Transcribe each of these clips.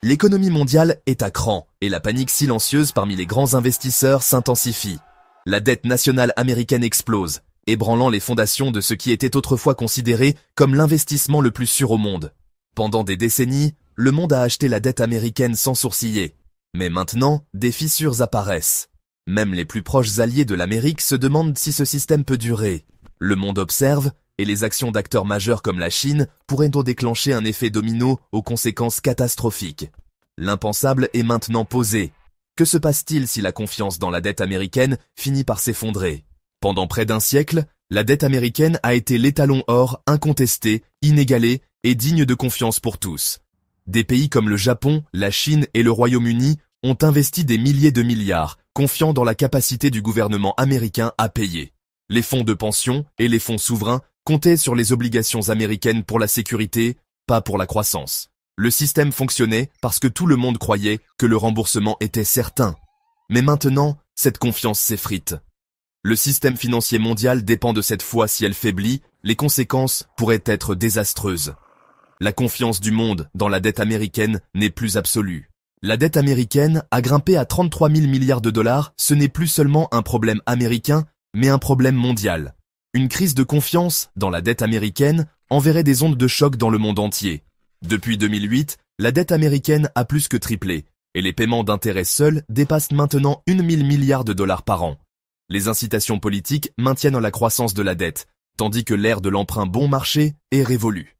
L'économie mondiale est à cran et la panique silencieuse parmi les grands investisseurs s'intensifie. La dette nationale américaine explose, ébranlant les fondations de ce qui était autrefois considéré comme l'investissement le plus sûr au monde. Pendant des décennies, le monde a acheté la dette américaine sans sourciller. Mais maintenant, des fissures apparaissent. Même les plus proches alliés de l'Amérique se demandent si ce système peut durer. Le monde observe, et les actions d'acteurs majeurs comme la Chine pourraient donc déclencher un effet domino aux conséquences catastrophiques. L'impensable est maintenant posé. Que se passe-t-il si la confiance dans la dette américaine finit par s'effondrer? Pendant près d'un siècle, la dette américaine a été l'étalon or incontesté, inégalé et digne de confiance pour tous. Des pays comme le Japon, la Chine et le Royaume-Uni ont investi des milliers de milliards, confiant dans la capacité du gouvernement américain à payer. Les fonds de pension et les fonds souverains comptaient sur les obligations américaines pour la sécurité, pas pour la croissance. Le système fonctionnait parce que tout le monde croyait que le remboursement était certain. Mais maintenant, cette confiance s'effrite. Le système financier mondial dépend de cette foi. Si elle faiblit, les conséquences pourraient être désastreuses. La confiance du monde dans la dette américaine n'est plus absolue. La dette américaine a grimpé à 33 000 milliards de dollars. Ce n'est plus seulement un problème américain, mais un problème mondial. Une crise de confiance dans la dette américaine enverrait des ondes de choc dans le monde entier. Depuis 2008, la dette américaine a plus que triplé, et les paiements d'intérêts seuls dépassent maintenant 1 000 milliards de dollars par an. Les incitations politiques maintiennent la croissance de la dette, tandis que l'ère de l'emprunt bon marché est révolue.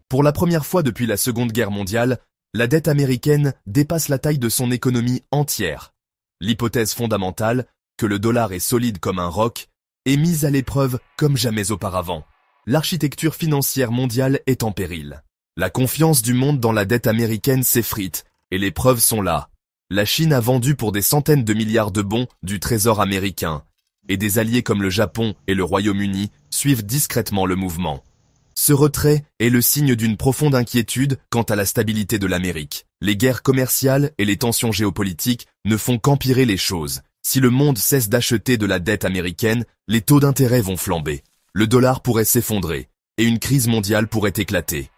Pour la première fois depuis la Seconde Guerre mondiale, la dette américaine dépasse la taille de son économie entière. L'hypothèse fondamentale, que le dollar est solide comme un roc, est mise à l'épreuve comme jamais auparavant. L'architecture financière mondiale est en péril. La confiance du monde dans la dette américaine s'effrite, et les preuves sont là. La Chine a vendu pour des centaines de milliards de bons du trésor américain, et des alliés comme le Japon et le Royaume-Uni suivent discrètement le mouvement. Ce retrait est le signe d'une profonde inquiétude quant à la stabilité de l'Amérique. Les guerres commerciales et les tensions géopolitiques ne font qu'empirer les choses. Si le monde cesse d'acheter de la dette américaine, les taux d'intérêt vont flamber. Le dollar pourrait s'effondrer, et une crise mondiale pourrait éclater.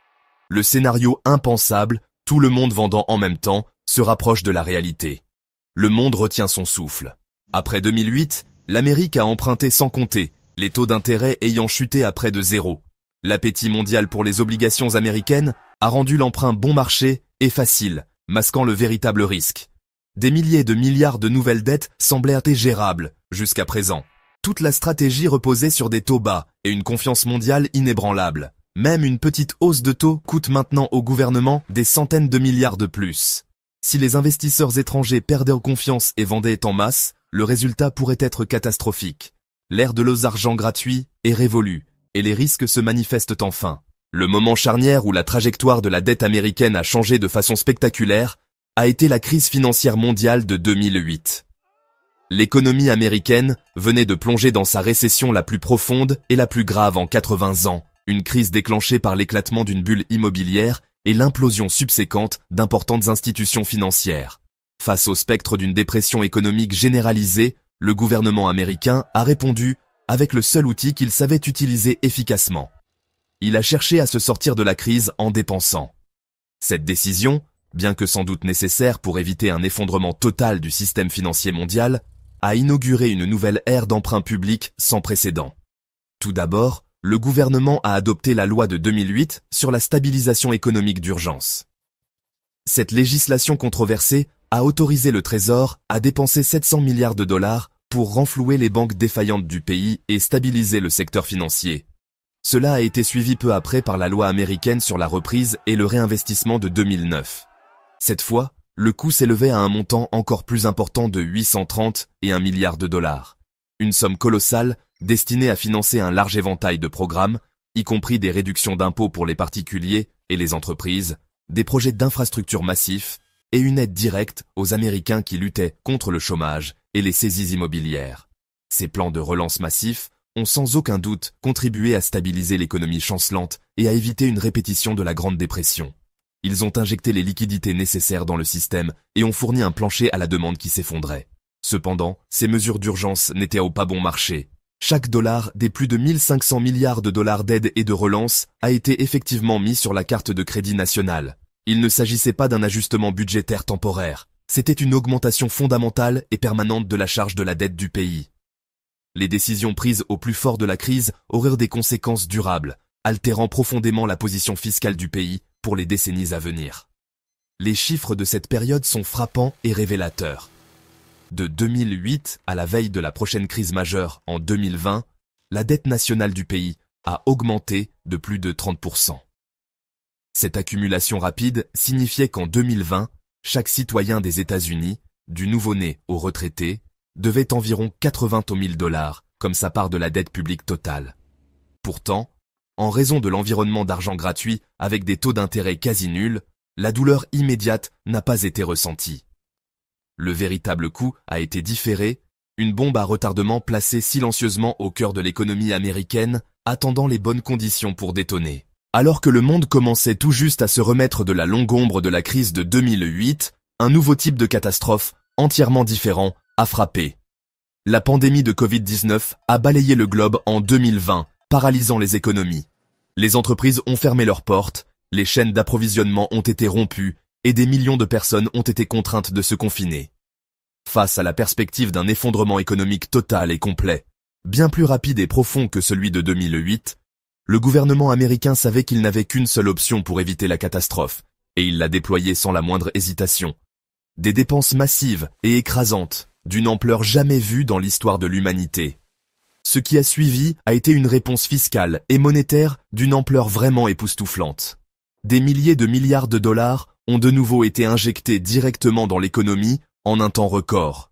Le scénario impensable, tout le monde vendant en même temps, se rapproche de la réalité. Le monde retient son souffle. Après 2008, l'Amérique a emprunté sans compter, les taux d'intérêt ayant chuté à près de zéro. L'appétit mondial pour les obligations américaines a rendu l'emprunt bon marché et facile, masquant le véritable risque. Des milliers de milliards de nouvelles dettes semblaient ingérables jusqu'à présent. Toute la stratégie reposait sur des taux bas et une confiance mondiale inébranlable. Même une petite hausse de taux coûte maintenant au gouvernement des centaines de milliards de plus. Si les investisseurs étrangers perdaient confiance et vendaient en masse, le résultat pourrait être catastrophique. L'ère de l'argent gratuit est révolue et les risques se manifestent enfin. Le moment charnière où la trajectoire de la dette américaine a changé de façon spectaculaire a été la crise financière mondiale de 2008. L'économie américaine venait de plonger dans sa récession la plus profonde et la plus grave en 80 ans, une crise déclenchée par l'éclatement d'une bulle immobilière et l'implosion subséquente d'importantes institutions financières. Face au spectre d'une dépression économique généralisée, le gouvernement américain a répondu avec le seul outil qu'il savait utiliser efficacement. Il a cherché à se sortir de la crise en dépensant. Cette décision, bien que sans doute nécessaire pour éviter un effondrement total du système financier mondial, a inauguré une nouvelle ère d'emprunt public sans précédent. Tout d'abord, le gouvernement a adopté la loi de 2008 sur la stabilisation économique d'urgence. Cette législation controversée a autorisé le Trésor à dépenser 700 milliards de dollars pour renflouer les banques défaillantes du pays et stabiliser le secteur financier. Cela a été suivi peu après par la loi américaine sur la reprise et le réinvestissement de 2009. Cette fois, le coût s'élevait à un montant encore plus important de 831 milliards de dollars. Une somme colossale destinée à financer un large éventail de programmes, y compris des réductions d'impôts pour les particuliers et les entreprises, des projets d'infrastructures massifs et une aide directe aux Américains qui luttaient contre le chômage et les saisies immobilières. Ces plans de relance massifs ont sans aucun doute contribué à stabiliser l'économie chancelante et à éviter une répétition de la Grande Dépression. Ils ont injecté les liquidités nécessaires dans le système et ont fourni un plancher à la demande qui s'effondrait. Cependant, ces mesures d'urgence n'étaient au pas bon marché. Chaque dollar des plus de 1500 milliards de dollars d'aide et de relance a été effectivement mis sur la carte de crédit nationale. Il ne s'agissait pas d'un ajustement budgétaire temporaire, c'était une augmentation fondamentale et permanente de la charge de la dette du pays. Les décisions prises au plus fort de la crise auraient des conséquences durables, altérant profondément la position fiscale du pays pour les décennies à venir. Les chiffres de cette période sont frappants et révélateurs. De 2008 à la veille de la prochaine crise majeure en 2020, la dette nationale du pays a augmenté de plus de 30%. Cette accumulation rapide signifiait qu'en 2020, chaque citoyen des États-Unis, du nouveau-né au retraité, devait environ 80 000 $ comme sa part de la dette publique totale. Pourtant, en raison de l'environnement d'argent gratuit avec des taux d'intérêt quasi nuls, la douleur immédiate n'a pas été ressentie. Le véritable coût a été différé, une bombe à retardement placée silencieusement au cœur de l'économie américaine, attendant les bonnes conditions pour détonner. Alors que le monde commençait tout juste à se remettre de la longue ombre de la crise de 2008, un nouveau type de catastrophe, entièrement différent, a frappé. La pandémie de Covid-19 a balayé le globe en 2020, paralysant les économies. Les entreprises ont fermé leurs portes, les chaînes d'approvisionnement ont été rompues et des millions de personnes ont été contraintes de se confiner. Face à la perspective d'un effondrement économique total et complet, bien plus rapide et profond que celui de 2008, le gouvernement américain savait qu'il n'avait qu'une seule option pour éviter la catastrophe, et il l'a déployée sans la moindre hésitation. Des dépenses massives et écrasantes, d'une ampleur jamais vue dans l'histoire de l'humanité. Ce qui a suivi a été une réponse fiscale et monétaire d'une ampleur vraiment époustouflante. Des milliers de milliards de dollars ont de nouveau été injectés directement dans l'économie en un temps record.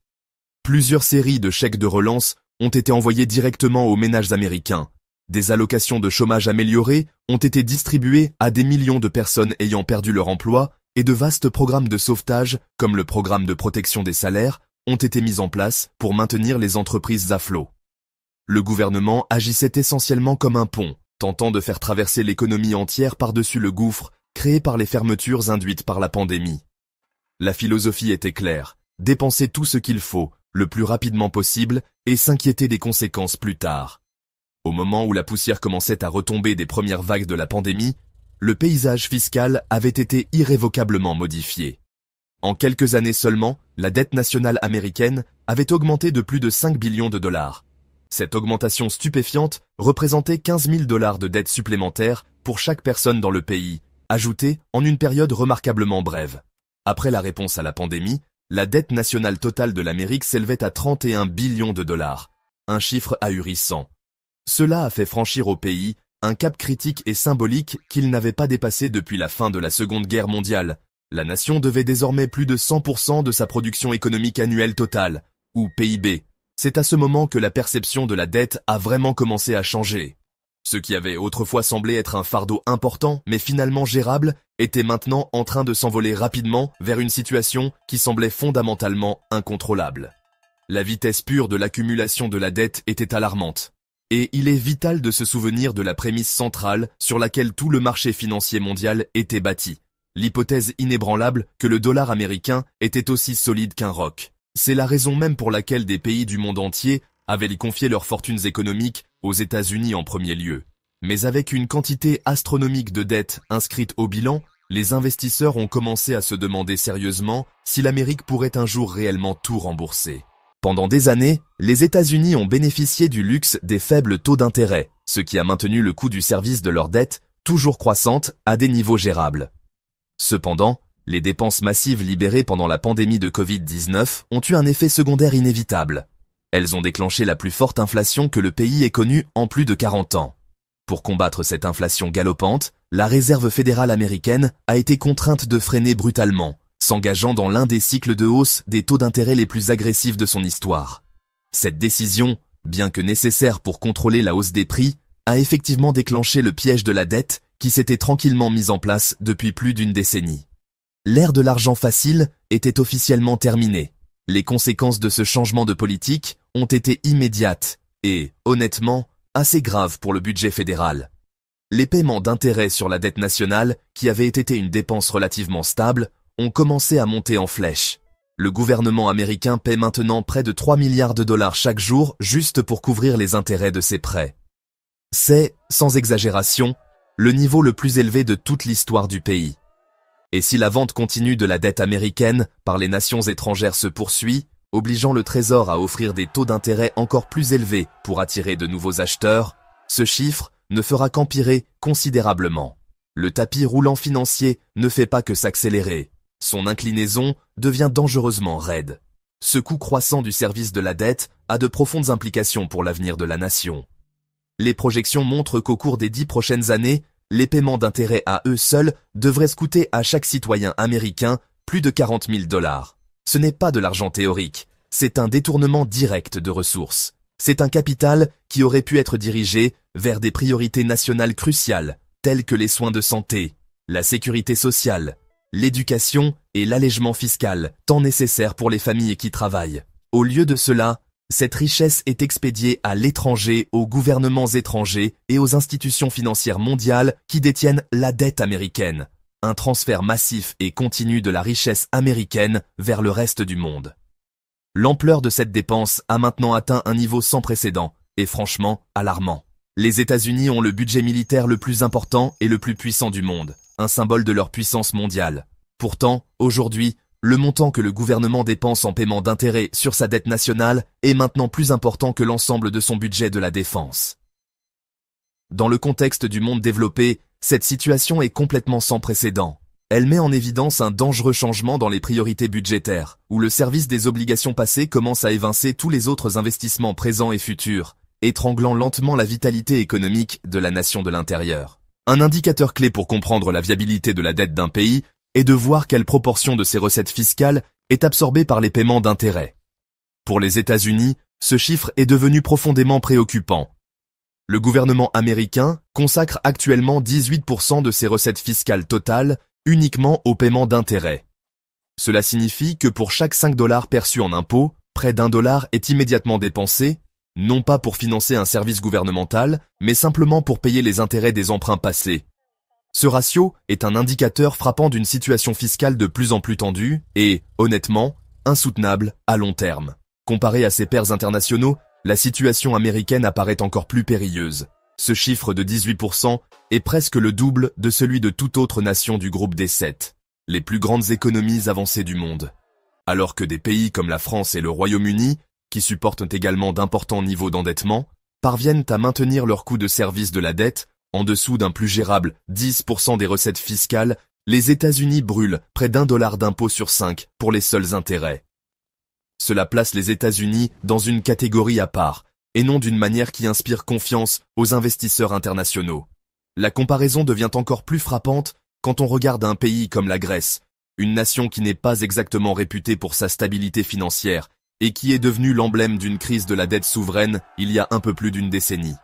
Plusieurs séries de chèques de relance ont été envoyés directement aux ménages américains. Des allocations de chômage améliorées ont été distribuées à des millions de personnes ayant perdu leur emploi et de vastes programmes de sauvetage, comme le programme de protection des salaires, ont été mis en place pour maintenir les entreprises à flot. Le gouvernement agissait essentiellement comme un pont, tentant de faire traverser l'économie entière par-dessus le gouffre créé par les fermetures induites par la pandémie. La philosophie était claire, dépenser tout ce qu'il faut, le plus rapidement possible, et s'inquiéter des conséquences plus tard. Au moment où la poussière commençait à retomber des premières vagues de la pandémie, le paysage fiscal avait été irrévocablement modifié. En quelques années seulement, la dette nationale américaine avait augmenté de plus de 5 billions de dollars. Cette augmentation stupéfiante représentait 15 000 $ de dette supplémentaire pour chaque personne dans le pays, ajoutée en une période remarquablement brève. Après la réponse à la pandémie, la dette nationale totale de l'Amérique s'élevait à 31 billions de dollars, un chiffre ahurissant. Cela a fait franchir au pays un cap critique et symbolique qu'il n'avait pas dépassé depuis la fin de la Seconde Guerre mondiale. La nation devait désormais plus de 100% de sa production économique annuelle totale, ou PIB. C'est à ce moment que la perception de la dette a vraiment commencé à changer. Ce qui avait autrefois semblé être un fardeau important, mais finalement gérable, était maintenant en train de s'envoler rapidement vers une situation qui semblait fondamentalement incontrôlable. La vitesse pure de l'accumulation de la dette était alarmante. Et il est vital de se souvenir de la prémisse centrale sur laquelle tout le marché financier mondial était bâti. L'hypothèse inébranlable que le dollar américain était aussi solide qu'un roc. C'est la raison même pour laquelle des pays du monde entier avaient confié leurs fortunes économiques aux États-Unis en premier lieu. Mais avec une quantité astronomique de dettes inscrites au bilan, les investisseurs ont commencé à se demander sérieusement si l'Amérique pourrait un jour réellement tout rembourser. Pendant des années, les États-Unis ont bénéficié du luxe des faibles taux d'intérêt, ce qui a maintenu le coût du service de leur dette, toujours croissante, à des niveaux gérables. Cependant, les dépenses massives libérées pendant la pandémie de Covid-19 ont eu un effet secondaire inévitable. Elles ont déclenché la plus forte inflation que le pays ait connue en plus de 40 ans. Pour combattre cette inflation galopante, la Réserve fédérale américaine a été contrainte de freiner brutalement, s'engageant dans l'un des cycles de hausse des taux d'intérêt les plus agressifs de son histoire. Cette décision, bien que nécessaire pour contrôler la hausse des prix, a effectivement déclenché le piège de la dette qui s'était tranquillement mis en place depuis plus d'une décennie. L'ère de l'argent facile était officiellement terminée. Les conséquences de ce changement de politique ont été immédiates et, honnêtement, assez graves pour le budget fédéral. Les paiements d'intérêts sur la dette nationale, qui avait été une dépense relativement stable, ont commencé à monter en flèche. Le gouvernement américain paie maintenant près de 3 milliards de dollars chaque jour juste pour couvrir les intérêts de ses prêts. C'est, sans exagération, le niveau le plus élevé de toute l'histoire du pays. Et si la vente continue de la dette américaine par les nations étrangères se poursuit, obligeant le Trésor à offrir des taux d'intérêt encore plus élevés pour attirer de nouveaux acheteurs, ce chiffre ne fera qu'empirer considérablement. Le tapis roulant financier ne fait pas que s'accélérer. Son inclinaison devient dangereusement raide. Ce coût croissant du service de la dette a de profondes implications pour l'avenir de la nation. Les projections montrent qu'au cours des 10 prochaines années, les paiements d'intérêt à eux seuls devraient coûter à chaque citoyen américain plus de 40 000 $. Ce n'est pas de l'argent théorique, c'est un détournement direct de ressources. C'est un capital qui aurait pu être dirigé vers des priorités nationales cruciales, telles que les soins de santé, la sécurité sociale, l'éducation et l'allègement fiscal, tant nécessaires pour les familles qui travaillent. Au lieu de cela, cette richesse est expédiée à l'étranger, aux gouvernements étrangers et aux institutions financières mondiales qui détiennent la dette américaine. Un transfert massif et continu de la richesse américaine vers le reste du monde. L'ampleur de cette dépense a maintenant atteint un niveau sans précédent, et franchement alarmant. Les États-Unis ont le budget militaire le plus important et le plus puissant du monde, un symbole de leur puissance mondiale. Pourtant, aujourd'hui, le montant que le gouvernement dépense en paiement d'intérêts sur sa dette nationale est maintenant plus important que l'ensemble de son budget de la défense. Dans le contexte du monde développé, cette situation est complètement sans précédent. Elle met en évidence un dangereux changement dans les priorités budgétaires, où le service des obligations passées commence à évincer tous les autres investissements présents et futurs, étranglant lentement la vitalité économique de la nation de l'intérieur. Un indicateur clé pour comprendre la viabilité de la dette d'un pays est de voir quelle proportion de ses recettes fiscales est absorbée par les paiements d'intérêts. Pour les États-Unis, ce chiffre est devenu profondément préoccupant. Le gouvernement américain consacre actuellement 18% de ses recettes fiscales totales uniquement au paiement d'intérêts. Cela signifie que pour chaque 5 $ perçus en impôts, près d'1 $ est immédiatement dépensé, non pas pour financer un service gouvernemental, mais simplement pour payer les intérêts des emprunts passés. Ce ratio est un indicateur frappant d'une situation fiscale de plus en plus tendue et, honnêtement, insoutenable à long terme. Comparé à ses pairs internationaux, la situation américaine apparaît encore plus périlleuse. Ce chiffre de 18% est presque le double de celui de toute autre nation du groupe des 7, les plus grandes économies avancées du monde. Alors que des pays comme la France et le Royaume-Uni, qui supportent également d'importants niveaux d'endettement, parviennent à maintenir leur coût de service de la dette en dessous d'un plus gérable 10% des recettes fiscales, les États-Unis brûlent près d'1 $ d'impôt sur 5 pour les seuls intérêts. Cela place les États-Unis dans une catégorie à part, et non d'une manière qui inspire confiance aux investisseurs internationaux. La comparaison devient encore plus frappante quand on regarde un pays comme la Grèce, une nation qui n'est pas exactement réputée pour sa stabilité financière et qui est devenue l'emblème d'une crise de la dette souveraine il y a un peu plus d'une décennie.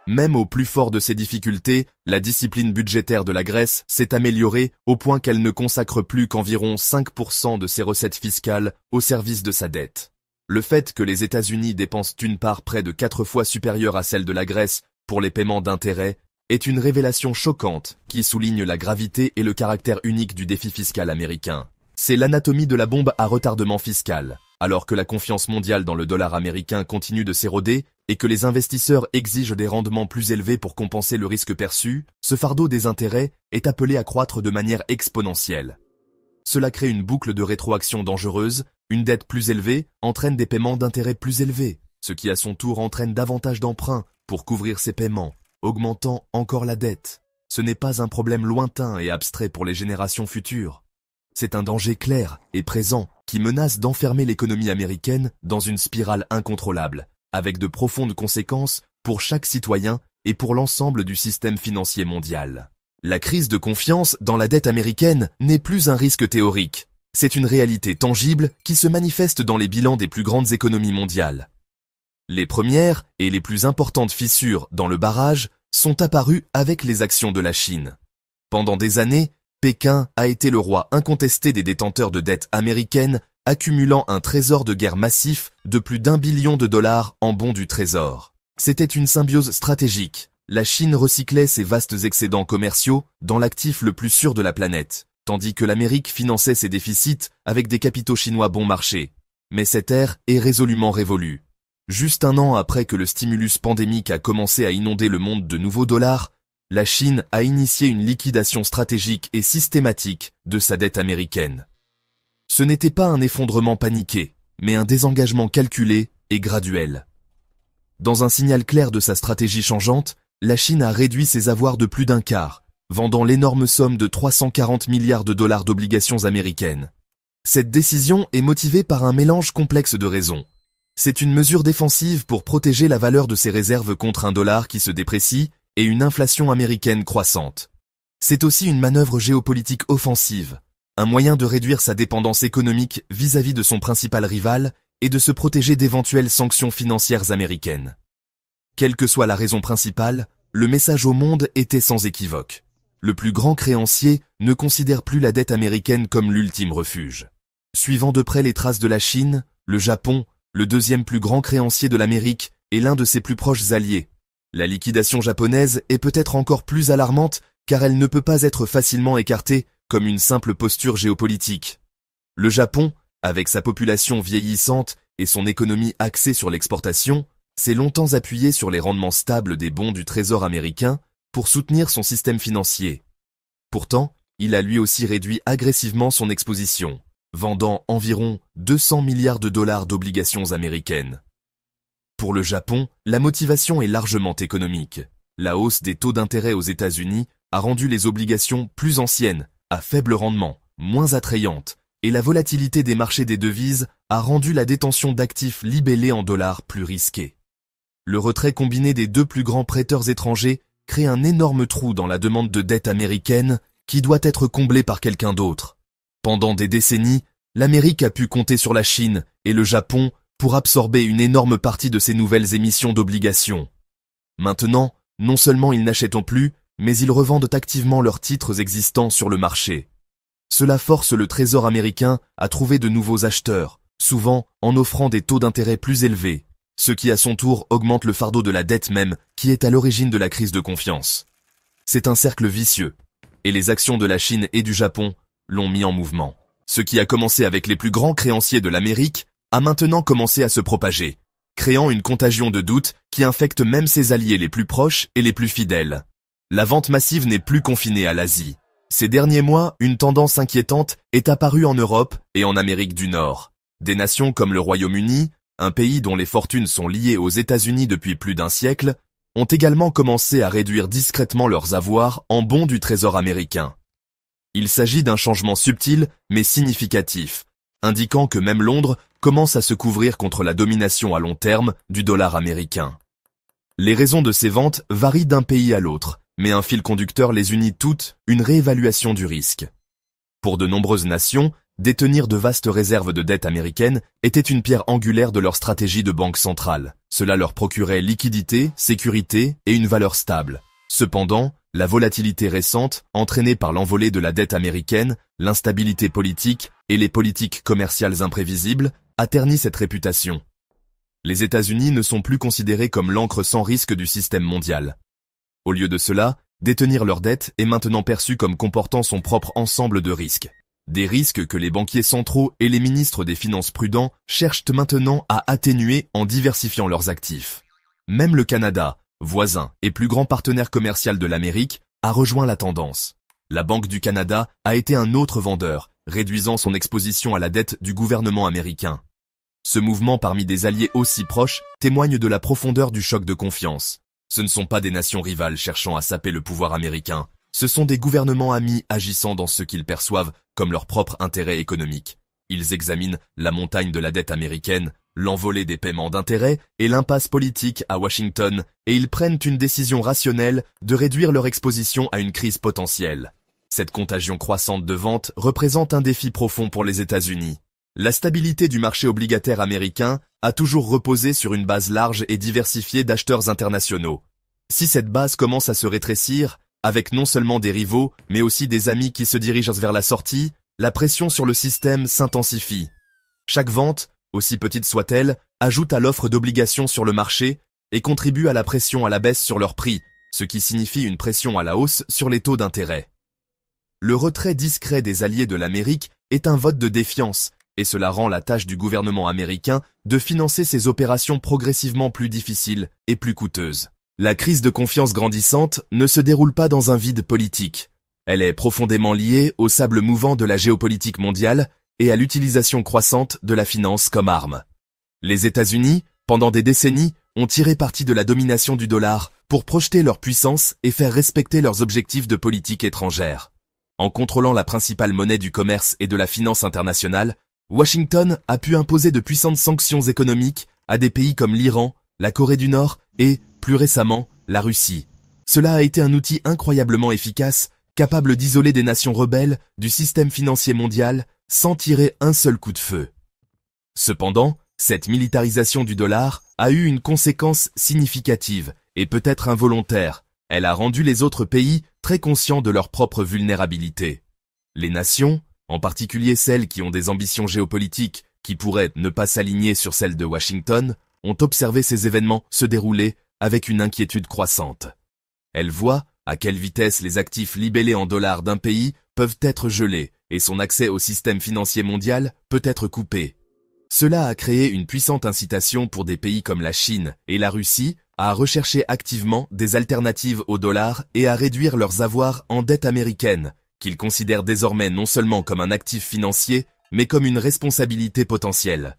Même au plus fort de ses difficultés, la discipline budgétaire de la Grèce s'est améliorée au point qu'elle ne consacre plus qu'environ 5% de ses recettes fiscales au service de sa dette. Le fait que les États-Unis dépensent une part près de 4 fois supérieure à celle de la Grèce pour les paiements d'intérêts est une révélation choquante qui souligne la gravité et le caractère unique du défi fiscal américain. C'est l'anatomie de la bombe à retardement fiscal. Alors que la confiance mondiale dans le dollar américain continue de s'éroder et que les investisseurs exigent des rendements plus élevés pour compenser le risque perçu, ce fardeau des intérêts est appelé à croître de manière exponentielle. Cela crée une boucle de rétroaction dangereuse, une dette plus élevée entraîne des paiements d'intérêts plus élevés, ce qui à son tour entraîne davantage d'emprunts pour couvrir ces paiements, augmentant encore la dette. Ce n'est pas un problème lointain et abstrait pour les générations futures. C'est un danger clair et présent qui menace d'enfermer l'économie américaine dans une spirale incontrôlable, avec de profondes conséquences pour chaque citoyen et pour l'ensemble du système financier mondial. La crise de confiance dans la dette américaine n'est plus un risque théorique. C'est une réalité tangible qui se manifeste dans les bilans des plus grandes économies mondiales. Les premières et les plus importantes fissures dans le barrage sont apparues avec les actions de la Chine. Pendant des années, Pékin a été le roi incontesté des détenteurs de dettes américaines, accumulant un trésor de guerre massif de plus d'1 billion de dollars en bons du trésor. C'était une symbiose stratégique. La Chine recyclait ses vastes excédents commerciaux dans l'actif le plus sûr de la planète, tandis que l'Amérique finançait ses déficits avec des capitaux chinois bon marché. Mais cette ère est résolument révolue. Juste un an après que le stimulus pandémique a commencé à inonder le monde de nouveaux dollars, la Chine a initié une liquidation stratégique et systématique de sa dette américaine. Ce n'était pas un effondrement paniqué, mais un désengagement calculé et graduel. Dans un signal clair de sa stratégie changeante, la Chine a réduit ses avoirs de plus d'un quart, vendant l'énorme somme de 340 milliards de dollars d'obligations américaines. Cette décision est motivée par un mélange complexe de raisons. C'est une mesure défensive pour protéger la valeur de ses réserves contre un dollar qui se déprécie et une inflation américaine croissante. C'est aussi une manœuvre géopolitique offensive, un moyen de réduire sa dépendance économique vis-à-vis de son principal rival et de se protéger d'éventuelles sanctions financières américaines. Quelle que soit la raison principale, le message au monde était sans équivoque. Le plus grand créancier ne considère plus la dette américaine comme l'ultime refuge. Suivant de près les traces de la Chine, le Japon, le deuxième plus grand créancier de l'Amérique, est l'un de ses plus proches alliés. La liquidation japonaise est peut-être encore plus alarmante car elle ne peut pas être facilement écartée comme une simple posture géopolitique. Le Japon, avec sa population vieillissante et son économie axée sur l'exportation, s'est longtemps appuyé sur les rendements stables des bons du Trésor américain pour soutenir son système financier. Pourtant, il a lui aussi réduit agressivement son exposition, vendant environ 200 milliards de dollars d'obligations américaines. Pour le Japon, la motivation est largement économique. La hausse des taux d'intérêt aux États-Unis a rendu les obligations plus anciennes, à faible rendement, moins attrayantes, et la volatilité des marchés des devises a rendu la détention d'actifs libellés en dollars plus risquée. Le retrait combiné des deux plus grands prêteurs étrangers crée un énorme trou dans la demande de dette américaine qui doit être comblé par quelqu'un d'autre. Pendant des décennies, l'Amérique a pu compter sur la Chine et le Japon pour absorber une énorme partie de ces nouvelles émissions d'obligations. Maintenant, non seulement ils n'achètent plus, mais ils revendent activement leurs titres existants sur le marché. Cela force le Trésor américain à trouver de nouveaux acheteurs, souvent en offrant des taux d'intérêt plus élevés, ce qui à son tour augmente le fardeau de la dette même qui est à l'origine de la crise de confiance. C'est un cercle vicieux, et les actions de la Chine et du Japon l'ont mis en mouvement. Ce qui a commencé avec les plus grands créanciers de l'Amérique a maintenant commencé à se propager, créant une contagion de doute qui infecte même ses alliés les plus proches et les plus fidèles. La vente massive n'est plus confinée à l'Asie. Ces derniers mois, une tendance inquiétante est apparue en Europe et en Amérique du Nord. Des nations comme le Royaume-Uni, un pays dont les fortunes sont liées aux États-Unis depuis plus d'un siècle, ont également commencé à réduire discrètement leurs avoirs en bons du Trésor américain. Il s'agit d'un changement subtil mais significatif, indiquant que même Londres commence à se couvrir contre la domination à long terme du dollar américain. Les raisons de ces ventes varient d'un pays à l'autre, mais un fil conducteur les unit toutes, une réévaluation du risque. Pour de nombreuses nations, détenir de vastes réserves de dette américaine était une pierre angulaire de leur stratégie de banque centrale. Cela leur procurait liquidité, sécurité et une valeur stable. Cependant, la volatilité récente, entraînée par l'envolée de la dette américaine, l'instabilité politique et les politiques commerciales imprévisibles, a terni cette réputation. Les États-Unis ne sont plus considérés comme l'encre sans risque du système mondial. Au lieu de cela, détenir leur dette est maintenant perçu comme comportant son propre ensemble de risques. Des risques que les banquiers centraux et les ministres des Finances prudents cherchent maintenant à atténuer en diversifiant leurs actifs. Même le Canada, voisin et plus grand partenaire commercial de l'Amérique, a rejoint la tendance. La Banque du Canada a été un autre vendeur, réduisant son exposition à la dette du gouvernement américain. Ce mouvement parmi des alliés aussi proches témoigne de la profondeur du choc de confiance. Ce ne sont pas des nations rivales cherchant à saper le pouvoir américain, ce sont des gouvernements amis agissant dans ce qu'ils perçoivent comme leur propre intérêt économique. Ils examinent la montagne de la dette américaine, l'envolée des paiements d'intérêts et l'impasse politique à Washington, et ils prennent une décision rationnelle de réduire leur exposition à une crise potentielle. Cette contagion croissante de vente représente un défi profond pour les États-Unis. La stabilité du marché obligataire américain a toujours reposé sur une base large et diversifiée d'acheteurs internationaux. Si cette base commence à se rétrécir, avec non seulement des rivaux, mais aussi des amis qui se dirigent vers la sortie, la pression sur le système s'intensifie. Chaque vente, aussi petite soit-elle, ajoute à l'offre d'obligations sur le marché et contribue à la pression à la baisse sur leur prix, ce qui signifie une pression à la hausse sur les taux d'intérêt. Le retrait discret des alliés de l'Amérique est un vote de défiance, et cela rend la tâche du gouvernement américain de financer ses opérations progressivement plus difficiles et plus coûteuses. La crise de confiance grandissante ne se déroule pas dans un vide politique. Elle est profondément liée au sable mouvant de la géopolitique mondiale et à l'utilisation croissante de la finance comme arme. Les États-Unis, pendant des décennies, ont tiré parti de la domination du dollar pour projeter leur puissance et faire respecter leurs objectifs de politique étrangère. En contrôlant la principale monnaie du commerce et de la finance internationale, Washington a pu imposer de puissantes sanctions économiques à des pays comme l'Iran, la Corée du Nord et, plus récemment, la Russie. Cela a été un outil incroyablement efficace, capable d'isoler des nations rebelles du système financier mondial sans tirer un seul coup de feu. Cependant, cette militarisation du dollar a eu une conséquence significative et peut-être involontaire. Elle a rendu les autres pays très conscients de leur propre vulnérabilité. Les nations, en particulier celles qui ont des ambitions géopolitiques qui pourraient ne pas s'aligner sur celles de Washington, ont observé ces événements se dérouler avec une inquiétude croissante. Elles voient à quelle vitesse les actifs libellés en dollars d'un pays peuvent être gelés et son accès au système financier mondial peut être coupé. Cela a créé une puissante incitation pour des pays comme la Chine et la Russie à rechercher activement des alternatives au dollar et à réduire leurs avoirs en dette américaine, qu'ils considèrent désormais non seulement comme un actif financier, mais comme une responsabilité potentielle.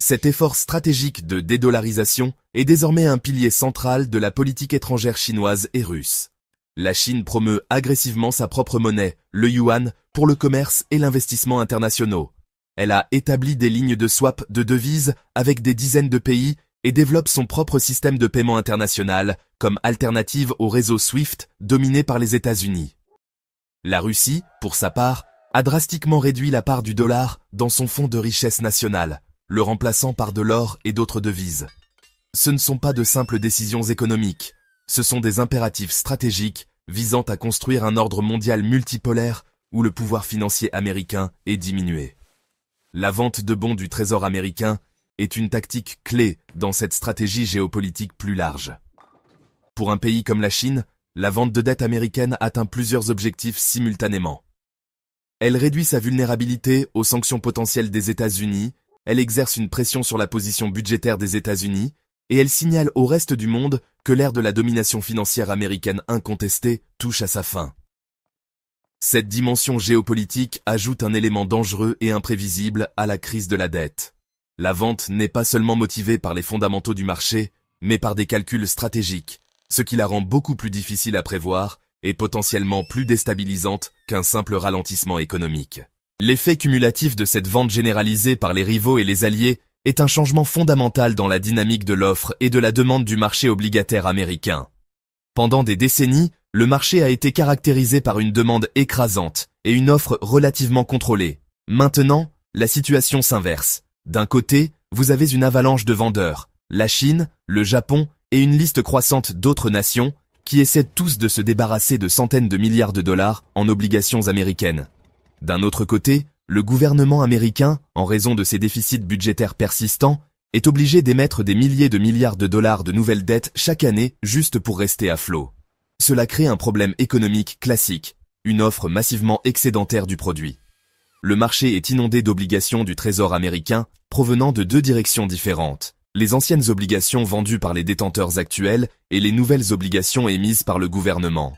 Cet effort stratégique de dédollarisation est désormais un pilier central de la politique étrangère chinoise et russe. La Chine promeut agressivement sa propre monnaie, le yuan, pour le commerce et l'investissement internationaux. Elle a établi des lignes de swap de devises avec des dizaines de pays et développe son propre système de paiement international comme alternative au réseau SWIFT dominé par les États-Unis. La Russie, pour sa part, a drastiquement réduit la part du dollar dans son fonds de richesse nationale, le remplaçant par de l'or et d'autres devises. Ce ne sont pas de simples décisions économiques, ce sont des impératifs stratégiques visant à construire un ordre mondial multipolaire où le pouvoir financier américain est diminué. La vente de bons du Trésor américain est une tactique clé dans cette stratégie géopolitique plus large. Pour un pays comme la Chine, la vente de dette américaine atteint plusieurs objectifs simultanément. Elle réduit sa vulnérabilité aux sanctions potentielles des États-Unis, elle exerce une pression sur la position budgétaire des États-Unis, et elle signale au reste du monde que l'ère de la domination financière américaine incontestée touche à sa fin. Cette dimension géopolitique ajoute un élément dangereux et imprévisible à la crise de la dette. La vente n'est pas seulement motivée par les fondamentaux du marché, mais par des calculs stratégiques, ce qui la rend beaucoup plus difficile à prévoir et potentiellement plus déstabilisante qu'un simple ralentissement économique. L'effet cumulatif de cette vente généralisée par les rivaux et les alliés est un changement fondamental dans la dynamique de l'offre et de la demande du marché obligataire américain. Pendant des décennies, le marché a été caractérisé par une demande écrasante et une offre relativement contrôlée. Maintenant, la situation s'inverse. D'un côté, vous avez une avalanche de vendeurs, la Chine, le Japon et une liste croissante d'autres nations qui essaient tous de se débarrasser de centaines de milliards de dollars en obligations américaines. D'un autre côté, le gouvernement américain, en raison de ses déficits budgétaires persistants, est obligé d'émettre des milliers de milliards de dollars de nouvelles dettes chaque année juste pour rester à flot. Cela crée un problème économique classique, une offre massivement excédentaire du produit. Le marché est inondé d'obligations du Trésor américain provenant de deux directions différentes. Les anciennes obligations vendues par les détenteurs actuels et les nouvelles obligations émises par le gouvernement.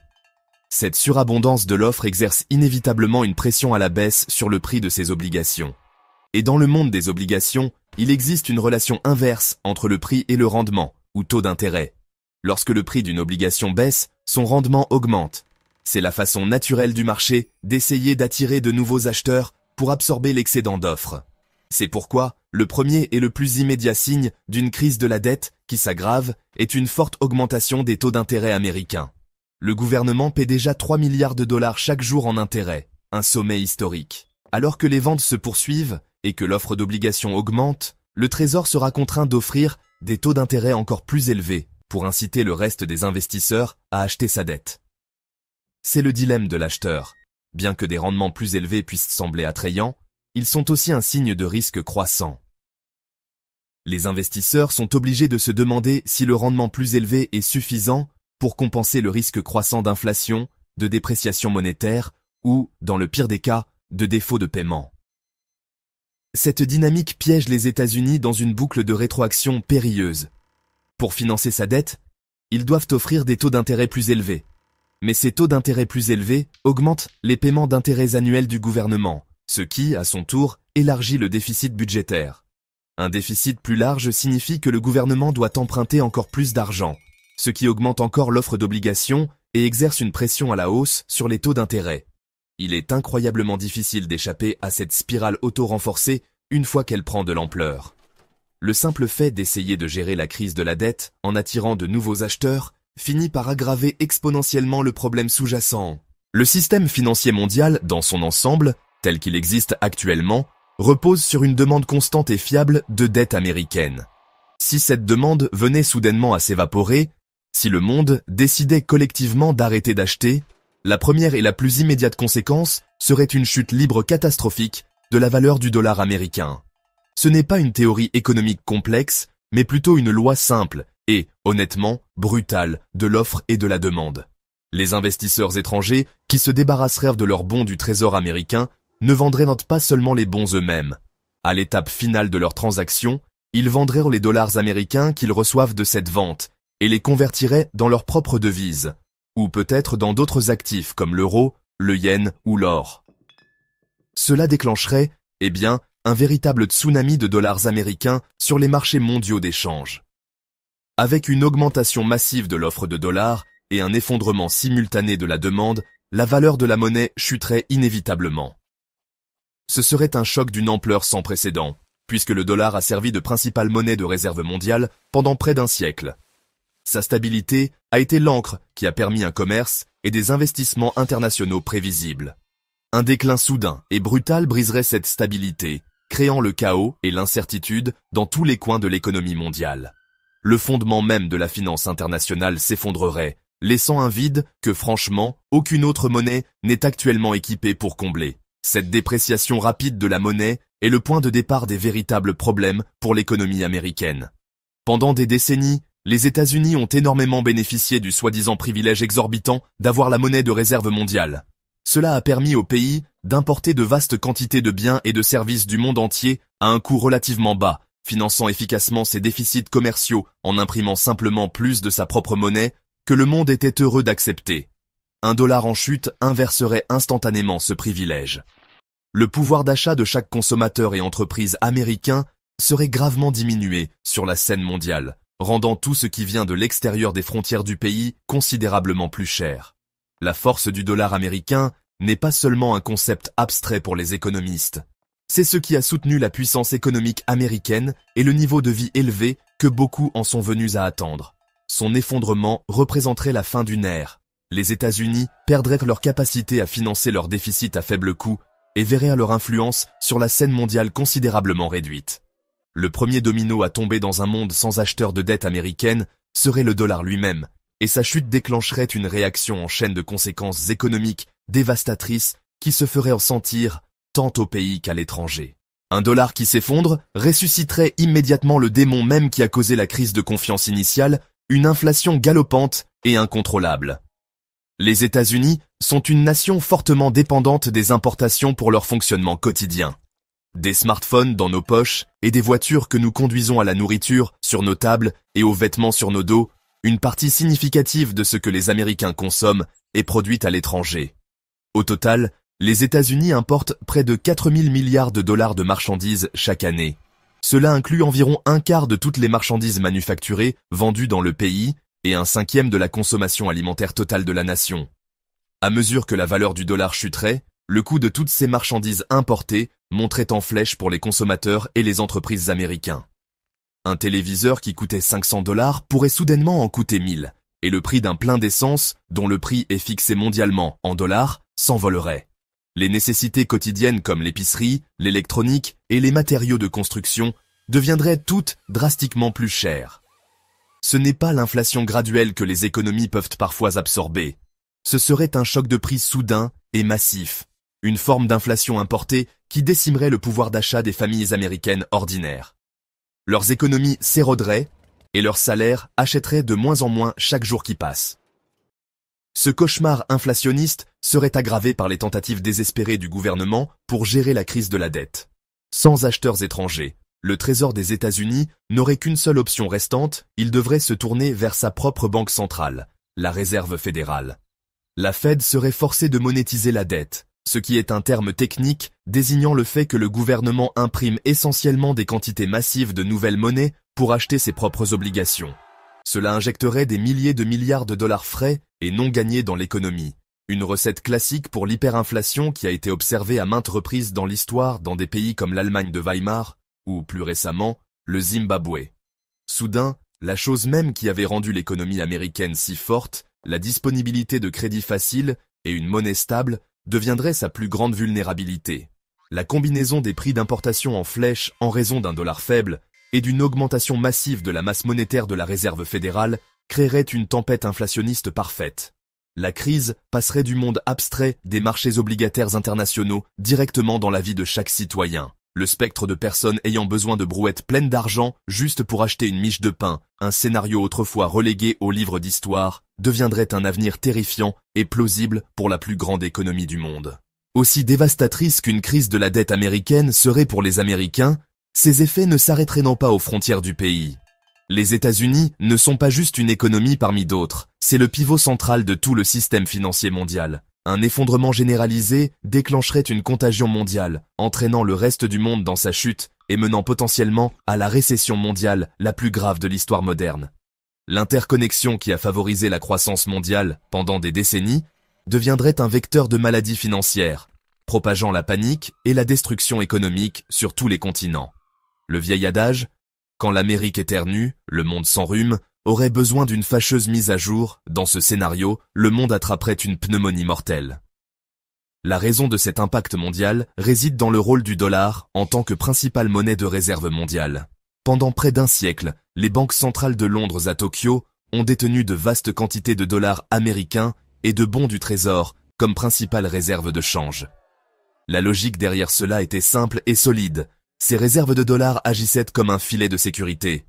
Cette surabondance de l'offre exerce inévitablement une pression à la baisse sur le prix de ces obligations. Et dans le monde des obligations, il existe une relation inverse entre le prix et le rendement, ou taux d'intérêt. Lorsque le prix d'une obligation baisse, son rendement augmente. C'est la façon naturelle du marché d'essayer d'attirer de nouveaux acheteurs pour absorber l'excédent d'offres. C'est pourquoi le premier et le plus immédiat signe d'une crise de la dette qui s'aggrave est une forte augmentation des taux d'intérêt américains. Le gouvernement paie déjà 3 milliards de dollars chaque jour en intérêt, un sommet historique. Alors que les ventes se poursuivent et que l'offre d'obligations augmente, le Trésor sera contraint d'offrir des taux d'intérêt encore plus élevés pour inciter le reste des investisseurs à acheter sa dette. C'est le dilemme de l'acheteur. Bien que des rendements plus élevés puissent sembler attrayants, ils sont aussi un signe de risque croissant. Les investisseurs sont obligés de se demander si le rendement plus élevé est suffisant pour compenser le risque croissant d'inflation, de dépréciation monétaire ou, dans le pire des cas, de défaut de paiement. Cette dynamique piège les États-Unis dans une boucle de rétroaction périlleuse. Pour financer sa dette, ils doivent offrir des taux d'intérêt plus élevés. Mais ces taux d'intérêt plus élevés augmentent les paiements d'intérêts annuels du gouvernement, ce qui, à son tour, élargit le déficit budgétaire. Un déficit plus large signifie que le gouvernement doit emprunter encore plus d'argent, ce qui augmente encore l'offre d'obligations et exerce une pression à la hausse sur les taux d'intérêt. Il est incroyablement difficile d'échapper à cette spirale auto-renforcée une fois qu'elle prend de l'ampleur. Le simple fait d'essayer de gérer la crise de la dette en attirant de nouveaux acheteurs finit par aggraver exponentiellement le problème sous-jacent. Le système financier mondial, dans son ensemble, tel qu'il existe actuellement, repose sur une demande constante et fiable de dette américaine. Si cette demande venait soudainement à s'évaporer, si le monde décidait collectivement d'arrêter d'acheter, la première et la plus immédiate conséquence serait une chute libre catastrophique de la valeur du dollar américain. Ce n'est pas une théorie économique complexe, mais plutôt une loi simple et, honnêtement, brutale de l'offre et de la demande. Les investisseurs étrangers qui se débarrasseraient de leurs bons du Trésor américain ne vendraient pas seulement les bons eux-mêmes. À l'étape finale de leur transaction, ils vendraient les dollars américains qu'ils reçoivent de cette vente et les convertiraient dans leur propre devise, ou peut-être dans d'autres actifs comme l'euro, le yen ou l'or. Cela déclencherait, un véritable tsunami de dollars américains sur les marchés mondiaux d'échange. Avec une augmentation massive de l'offre de dollars et un effondrement simultané de la demande, la valeur de la monnaie chuterait inévitablement. Ce serait un choc d'une ampleur sans précédent, puisque le dollar a servi de principale monnaie de réserve mondiale pendant près d'un siècle. Sa stabilité a été l'encre qui a permis un commerce et des investissements internationaux prévisibles. Un déclin soudain et brutal briserait cette stabilité, créant le chaos et l'incertitude dans tous les coins de l'économie mondiale. Le fondement même de la finance internationale s'effondrerait, laissant un vide que franchement, aucune autre monnaie n'est actuellement équipée pour combler. Cette dépréciation rapide de la monnaie est le point de départ des véritables problèmes pour l'économie américaine. Pendant des décennies, les États-Unis ont énormément bénéficié du soi-disant privilège exorbitant d'avoir la monnaie de réserve mondiale. Cela a permis au pays d'importer de vastes quantités de biens et de services du monde entier à un coût relativement bas, finançant efficacement ses déficits commerciaux en imprimant simplement plus de sa propre monnaie que le monde était heureux d'accepter. Un dollar en chute inverserait instantanément ce privilège. Le pouvoir d'achat de chaque consommateur et entreprise américain serait gravement diminué sur la scène mondiale, rendant tout ce qui vient de l'extérieur des frontières du pays considérablement plus cher. La force du dollar américain n'est pas seulement un concept abstrait pour les économistes. C'est ce qui a soutenu la puissance économique américaine et le niveau de vie élevé que beaucoup en sont venus à attendre. Son effondrement représenterait la fin d'une ère. Les États-Unis perdraient leur capacité à financer leurs déficits à faible coût et verraient leur influence sur la scène mondiale considérablement réduite. Le premier domino à tomber dans un monde sans acheteurs de dette américaine serait le dollar lui-même, et sa chute déclencherait une réaction en chaîne de conséquences économiques dévastatrices qui se ferait ressentir tant au pays qu'à l'étranger. Un dollar qui s'effondre ressusciterait immédiatement le démon même qui a causé la crise de confiance initiale, une inflation galopante et incontrôlable. Les États-Unis sont une nation fortement dépendante des importations pour leur fonctionnement quotidien. Des smartphones dans nos poches et des voitures que nous conduisons à la nourriture sur nos tables et aux vêtements sur nos dos, une partie significative de ce que les Américains consomment est produite à l'étranger. Au total, les États-Unis importent près de 4 000 milliards de dollars de marchandises chaque année. Cela inclut environ un quart de toutes les marchandises manufacturées vendues dans le pays et un cinquième de la consommation alimentaire totale de la nation. À mesure que la valeur du dollar chuterait, le coût de toutes ces marchandises importées monterait en flèche pour les consommateurs et les entreprises américains. Un téléviseur qui coûtait 500 dollars pourrait soudainement en coûter 1000, et le prix d'un plein d'essence, dont le prix est fixé mondialement en dollars, s'envolerait. Les nécessités quotidiennes comme l'épicerie, l'électronique et les matériaux de construction deviendraient toutes drastiquement plus chères. Ce n'est pas l'inflation graduelle que les économies peuvent parfois absorber. Ce serait un choc de prix soudain et massif, une forme d'inflation importée qui décimerait le pouvoir d'achat des familles américaines ordinaires. Leurs économies s'éroderaient et leurs salaires achèteraient de moins en moins chaque jour qui passe. Ce cauchemar inflationniste serait aggravé par les tentatives désespérées du gouvernement pour gérer la crise de la dette. Sans acheteurs étrangers, Le Trésor des États-Unis n'aurait qu'une seule option restante, il devrait se tourner vers sa propre banque centrale, la Réserve fédérale. La Fed serait forcée de monétiser la dette, ce qui est un terme technique désignant le fait que le gouvernement imprime essentiellement des quantités massives de nouvelles monnaies pour acheter ses propres obligations. Cela injecterait des milliers de milliards de dollars frais et non gagnés dans l'économie. Une recette classique pour l'hyperinflation qui a été observée à maintes reprises dans l'histoire dans des pays comme l'Allemagne de Weimar, ou plus récemment, le Zimbabwe. Soudain, la chose même qui avait rendu l'économie américaine si forte, la disponibilité de crédits faciles et une monnaie stable, deviendrait sa plus grande vulnérabilité. La combinaison des prix d'importation en flèche en raison d'un dollar faible et d'une augmentation massive de la masse monétaire de la Réserve fédérale créerait une tempête inflationniste parfaite. La crise passerait du monde abstrait des marchés obligataires internationaux directement dans la vie de chaque citoyen. Le spectre de personnes ayant besoin de brouettes pleines d'argent juste pour acheter une miche de pain, un scénario autrefois relégué aux livres d'histoire, deviendrait un avenir terrifiant et plausible pour la plus grande économie du monde. Aussi dévastatrice qu'une crise de la dette américaine serait pour les Américains, ses effets ne s'arrêteraient non pas aux frontières du pays. Les États-Unis ne sont pas juste une économie parmi d'autres, c'est le pivot central de tout le système financier mondial. Un effondrement généralisé déclencherait une contagion mondiale, entraînant le reste du monde dans sa chute et menant potentiellement à la récession mondiale la plus grave de l'histoire moderne. L'interconnexion qui a favorisé la croissance mondiale pendant des décennies deviendrait un vecteur de maladies financières, propageant la panique et la destruction économique sur tous les continents. Le vieil adage « Quand l'Amérique éternue, le monde s'enrhume » aurait besoin d'une fâcheuse mise à jour. Dans ce scénario, le monde attraperait une pneumonie mortelle. La raison de cet impact mondial réside dans le rôle du dollar en tant que principale monnaie de réserve mondiale. Pendant près d'un siècle, les banques centrales de Londres à Tokyo ont détenu de vastes quantités de dollars américains et de bons du trésor comme principale réserve de change. La logique derrière cela était simple et solide. Ces réserves de dollars agissaient comme un filet de sécurité.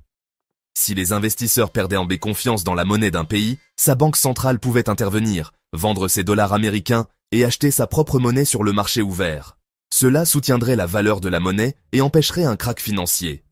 Si les investisseurs perdaient en confiance dans la monnaie d'un pays, sa banque centrale pouvait intervenir, vendre ses dollars américains et acheter sa propre monnaie sur le marché ouvert. Cela soutiendrait la valeur de la monnaie et empêcherait un krach financier.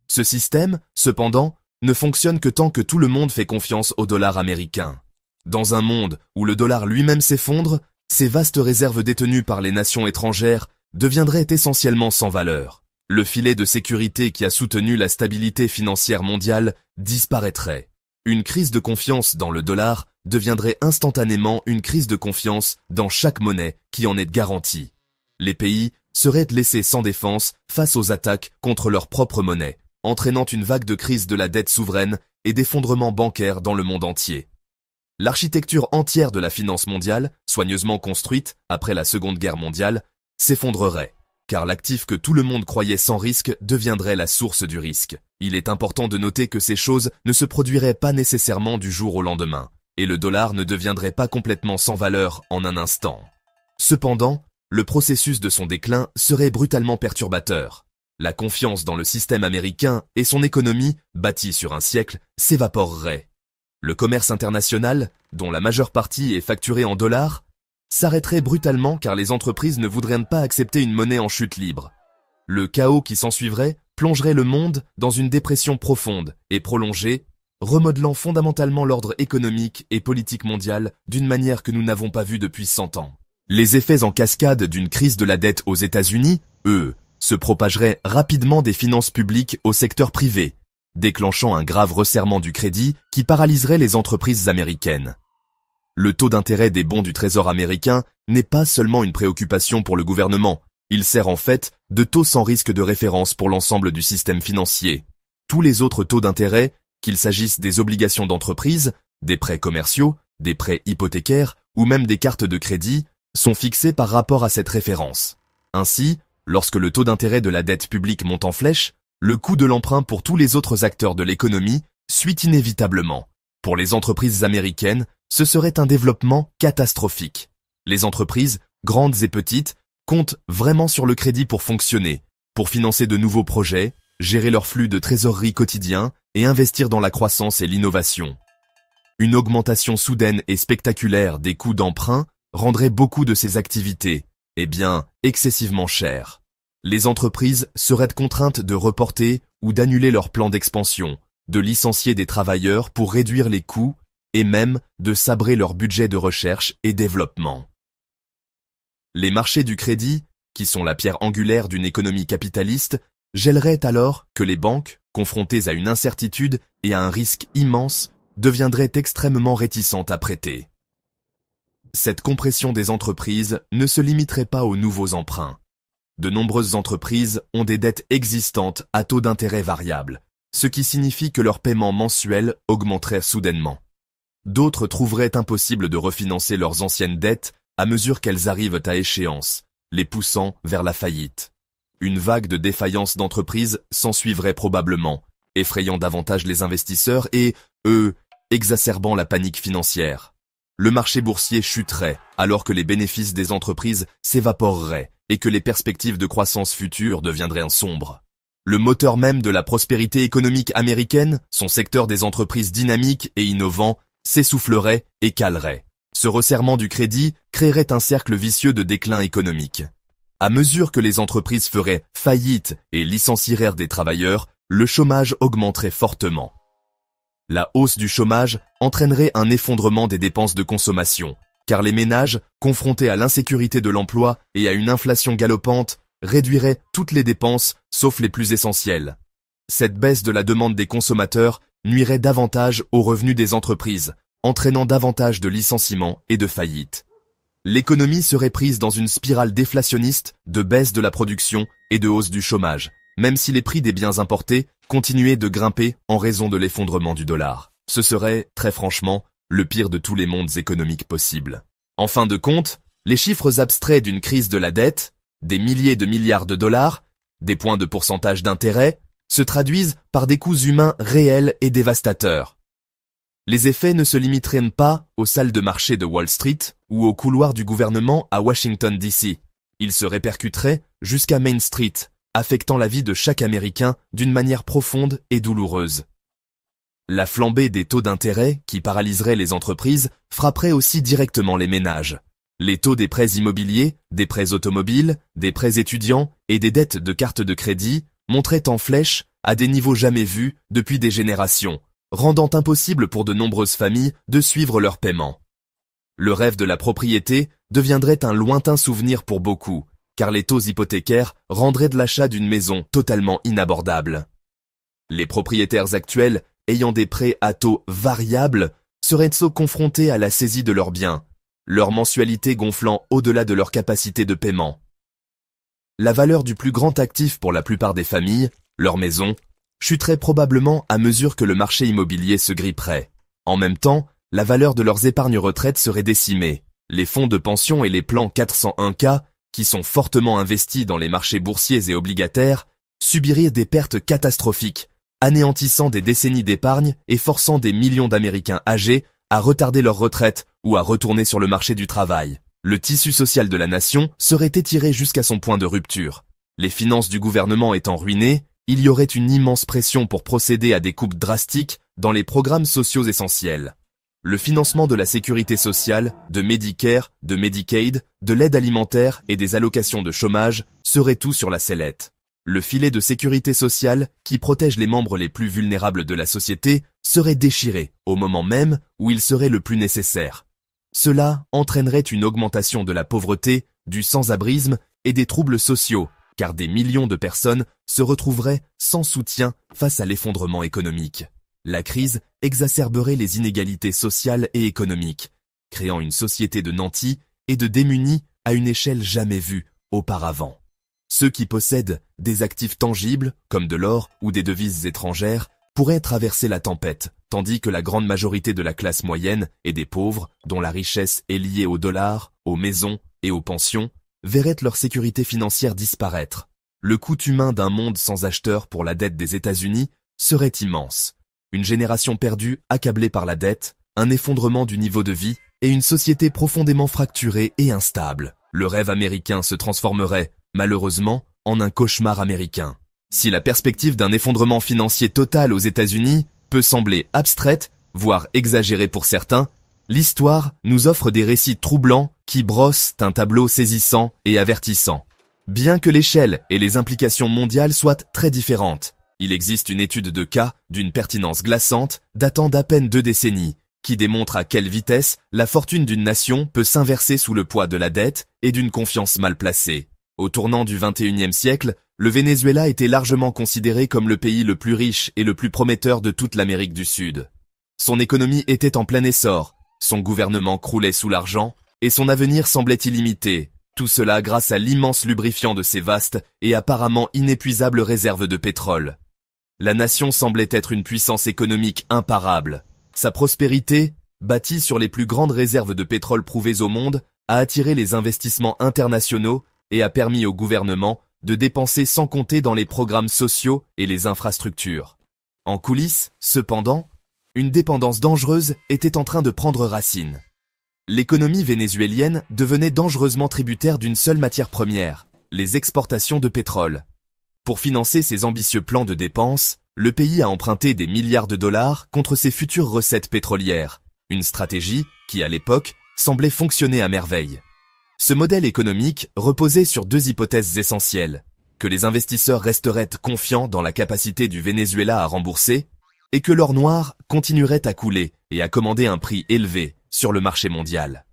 Ce système, cependant, ne fonctionne que tant que tout le monde fait confiance au dollar américain. Dans un monde où le dollar lui-même s'effondre, ces vastes réserves détenues par les nations étrangères deviendraient essentiellement sans valeur. Le filet de sécurité qui a soutenu la stabilité financière mondiale disparaîtrait. Une crise de confiance dans le dollar deviendrait instantanément une crise de confiance dans chaque monnaie qui en est garantie. Les pays seraient laissés sans défense face aux attaques contre leur propre monnaie, entraînant une vague de crise de la dette souveraine et d'effondrement bancaire dans le monde entier. L'architecture entière de la finance mondiale, soigneusement construite après la Seconde Guerre mondiale, s'effondrerait. Car l'actif que tout le monde croyait sans risque deviendrait la source du risque. Il est important de noter que ces choses ne se produiraient pas nécessairement du jour au lendemain, et le dollar ne deviendrait pas complètement sans valeur en un instant. Cependant, le processus de son déclin serait brutalement perturbateur. La confiance dans le système américain et son économie, bâtie sur un siècle, s'évaporerait. Le commerce international, dont la majeure partie est facturé en dollars, s'arrêterait brutalement car les entreprises ne voudraient pas accepter une monnaie en chute libre. Le chaos qui s'ensuivrait plongerait le monde dans une dépression profonde et prolongée, remodelant fondamentalement l'ordre économique et politique mondial d'une manière que nous n'avons pas vue depuis 100 ans. Les effets en cascade d'une crise de la dette aux États-Unis, eux, se propageraient rapidement des finances publiques au secteur privé, déclenchant un grave resserrement du crédit qui paralyserait les entreprises américaines. Le taux d'intérêt des bons du Trésor américain n'est pas seulement une préoccupation pour le gouvernement, il sert en fait de taux sans risque de référence pour l'ensemble du système financier. Tous les autres taux d'intérêt, qu'il s'agisse des obligations d'entreprise, des prêts commerciaux, des prêts hypothécaires ou même des cartes de crédit, sont fixés par rapport à cette référence. Ainsi, lorsque le taux d'intérêt de la dette publique monte en flèche, le coût de l'emprunt pour tous les autres acteurs de l'économie suit inévitablement. Pour les entreprises américaines, ce serait un développement catastrophique. Les entreprises, grandes et petites, comptent vraiment sur le crédit pour fonctionner, pour financer de nouveaux projets, gérer leur flux de trésorerie quotidien et investir dans la croissance et l'innovation. Une augmentation soudaine et spectaculaire des coûts d'emprunt rendrait beaucoup de ces activités, excessivement chères. Les entreprises seraient contraintes de reporter ou d'annuler leurs plans d'expansion, de licencier des travailleurs pour réduire les coûts et même de sabrer leur budget de recherche et développement. Les marchés du crédit, qui sont la pierre angulaire d'une économie capitaliste, gèleraient alors que les banques, confrontées à une incertitude et à un risque immense, deviendraient extrêmement réticentes à prêter. Cette compression des entreprises ne se limiterait pas aux nouveaux emprunts. De nombreuses entreprises ont des dettes existantes à taux d'intérêt variable, ce qui signifie que leur paiement mensuel augmenterait soudainement. D'autres trouveraient impossible de refinancer leurs anciennes dettes à mesure qu'elles arrivent à échéance, les poussant vers la faillite. Une vague de défaillances d'entreprises s'ensuivrait probablement, effrayant davantage les investisseurs et, exacerbant la panique financière. Le marché boursier chuterait alors que les bénéfices des entreprises s'évaporeraient et que les perspectives de croissance future deviendraient sombres. Le moteur même de la prospérité économique américaine, son secteur des entreprises dynamiques et innovants, s'essoufflerait et calerait. Ce resserrement du crédit créerait un cercle vicieux de déclin économique. À mesure que les entreprises feraient faillite et licencieraient des travailleurs, le chômage augmenterait fortement. La hausse du chômage entraînerait un effondrement des dépenses de consommation, car les ménages, confrontés à l'insécurité de l'emploi et à une inflation galopante, réduiraient toutes les dépenses sauf les plus essentielles. Cette baisse de la demande des consommateurs nuirait davantage aux revenus des entreprises, entraînant davantage de licenciements et de faillites. L'économie serait prise dans une spirale déflationniste de baisse de la production et de hausse du chômage, même si les prix des biens importés continuaient de grimper en raison de l'effondrement du dollar. Ce serait, très franchement, le pire de tous les mondes économiques possibles. En fin de compte, les chiffres abstraits d'une crise de la dette, des milliers de milliards de dollars, des points de pourcentage d'intérêt, se traduisent par des coûts humains réels et dévastateurs. Les effets ne se limiteraient pas aux salles de marché de Wall Street ou aux couloirs du gouvernement à Washington DC. Ils se répercuteraient jusqu'à Main Street, affectant la vie de chaque Américain d'une manière profonde et douloureuse. La flambée des taux d'intérêt, qui paralyserait les entreprises, frapperait aussi directement les ménages. Les taux des prêts immobiliers, des prêts automobiles, des prêts étudiants et des dettes de cartes de crédit montraient en flèche à des niveaux jamais vus depuis des générations, rendant impossible pour de nombreuses familles de suivre leurs paiements. Le rêve de la propriété deviendrait un lointain souvenir pour beaucoup, car les taux hypothécaires rendraient de l'achat d'une maison totalement inabordable. Les propriétaires actuels ayant des prêts à taux variables seraient confrontés à la saisie de leurs biens, leur mensualité gonflant au-delà de leur capacité de paiement. La valeur du plus grand actif pour la plupart des familles, leur maison, chuterait probablement à mesure que le marché immobilier se gripperait. En même temps, la valeur de leurs épargnes retraite serait décimée. Les fonds de pension et les plans 401K, qui sont fortement investis dans les marchés boursiers et obligataires, subiraient des pertes catastrophiques, anéantissant des décennies d'épargne et forçant des millions d'Américains âgés à retarder leur retraite ou à retourner sur le marché du travail. Le tissu social de la nation serait étiré jusqu'à son point de rupture. Les finances du gouvernement étant ruinées, il y aurait une immense pression pour procéder à des coupes drastiques dans les programmes sociaux essentiels. Le financement de la sécurité sociale, de Medicare, de Medicaid, de l'aide alimentaire et des allocations de chômage serait tout sur la sellette. Le filet de sécurité sociale, qui protège les membres les plus vulnérables de la société, serait déchiré au moment même où il serait le plus nécessaire. Cela entraînerait une augmentation de la pauvreté, du sans-abrisme et des troubles sociaux, car des millions de personnes se retrouveraient sans soutien face à l'effondrement économique. La crise exacerberait les inégalités sociales et économiques, créant une société de nantis et de démunis à une échelle jamais vue auparavant. Ceux qui possèdent des actifs tangibles, comme de l'or ou des devises étrangères, pourraient traverser la tempête, tandis que la grande majorité de la classe moyenne et des pauvres, dont la richesse est liée au dollar, aux maisons et aux pensions, verraient leur sécurité financière disparaître. Le coût humain d'un monde sans acheteur pour la dette des États-Unis serait immense. Une génération perdue, accablée par la dette, un effondrement du niveau de vie et une société profondément fracturée et instable. Le rêve américain se transformerait, malheureusement, en un cauchemar américain. Si la perspective d'un effondrement financier total aux États-Unis peut sembler abstraite, voire exagérée pour certains, l'histoire nous offre des récits troublants qui brossent un tableau saisissant et avertissant. Bien que l'échelle et les implications mondiales soient très différentes, il existe une étude de cas d'une pertinence glaçante datant d'à peine 2 décennies, qui démontre à quelle vitesse la fortune d'une nation peut s'inverser sous le poids de la dette et d'une confiance mal placée. Au tournant du XXIe siècle, le Venezuela était largement considéré comme le pays le plus riche et le plus prometteur de toute l'Amérique du Sud. Son économie était en plein essor, son gouvernement croulait sous l'argent, et son avenir semblait illimité, tout cela grâce à l'immense lubrifiant de ses vastes et apparemment inépuisables réserves de pétrole. La nation semblait être une puissance économique imparable. Sa prospérité, bâtie sur les plus grandes réserves de pétrole prouvées au monde, a attiré les investissements internationaux et a permis au gouvernement de dépenser sans compter dans les programmes sociaux et les infrastructures. En coulisses, cependant, une dépendance dangereuse était en train de prendre racine. L'économie vénézuélienne devenait dangereusement tributaire d'une seule matière première, les exportations de pétrole. Pour financer ses ambitieux plans de dépenses, le pays a emprunté des milliards de dollars contre ses futures recettes pétrolières, une stratégie qui, à l'époque, semblait fonctionner à merveille. Ce modèle économique reposait sur 2 hypothèses essentielles, que les investisseurs resteraient confiants dans la capacité du Venezuela à rembourser, et que l'or noir continuerait à couler et à commander un prix élevé sur le marché mondial.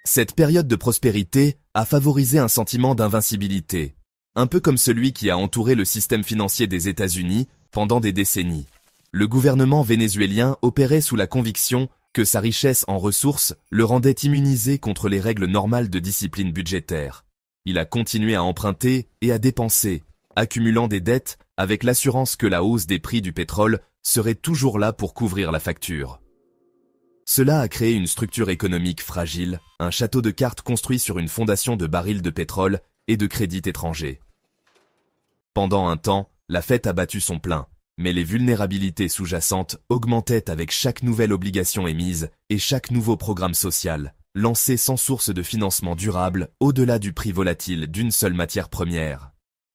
Cette période de prospérité a favorisé un sentiment d'invincibilité, un peu comme celui qui a entouré le système financier des États-Unis pendant des décennies. Le gouvernement vénézuélien opérait sous la conviction que sa richesse en ressources le rendait immunisé contre les règles normales de discipline budgétaire. Il a continué à emprunter et à dépenser, accumulant des dettes avec l'assurance que la hausse des prix du pétrole serait toujours là pour couvrir la facture. Cela a créé une structure économique fragile, un château de cartes construit sur une fondation de barils de pétrole et de crédits étrangers. Pendant un temps, la fête a battu son plein, mais les vulnérabilités sous-jacentes augmentaient avec chaque nouvelle obligation émise et chaque nouveau programme social, lancé sans source de financement durable au-delà du prix volatile d'une seule matière première.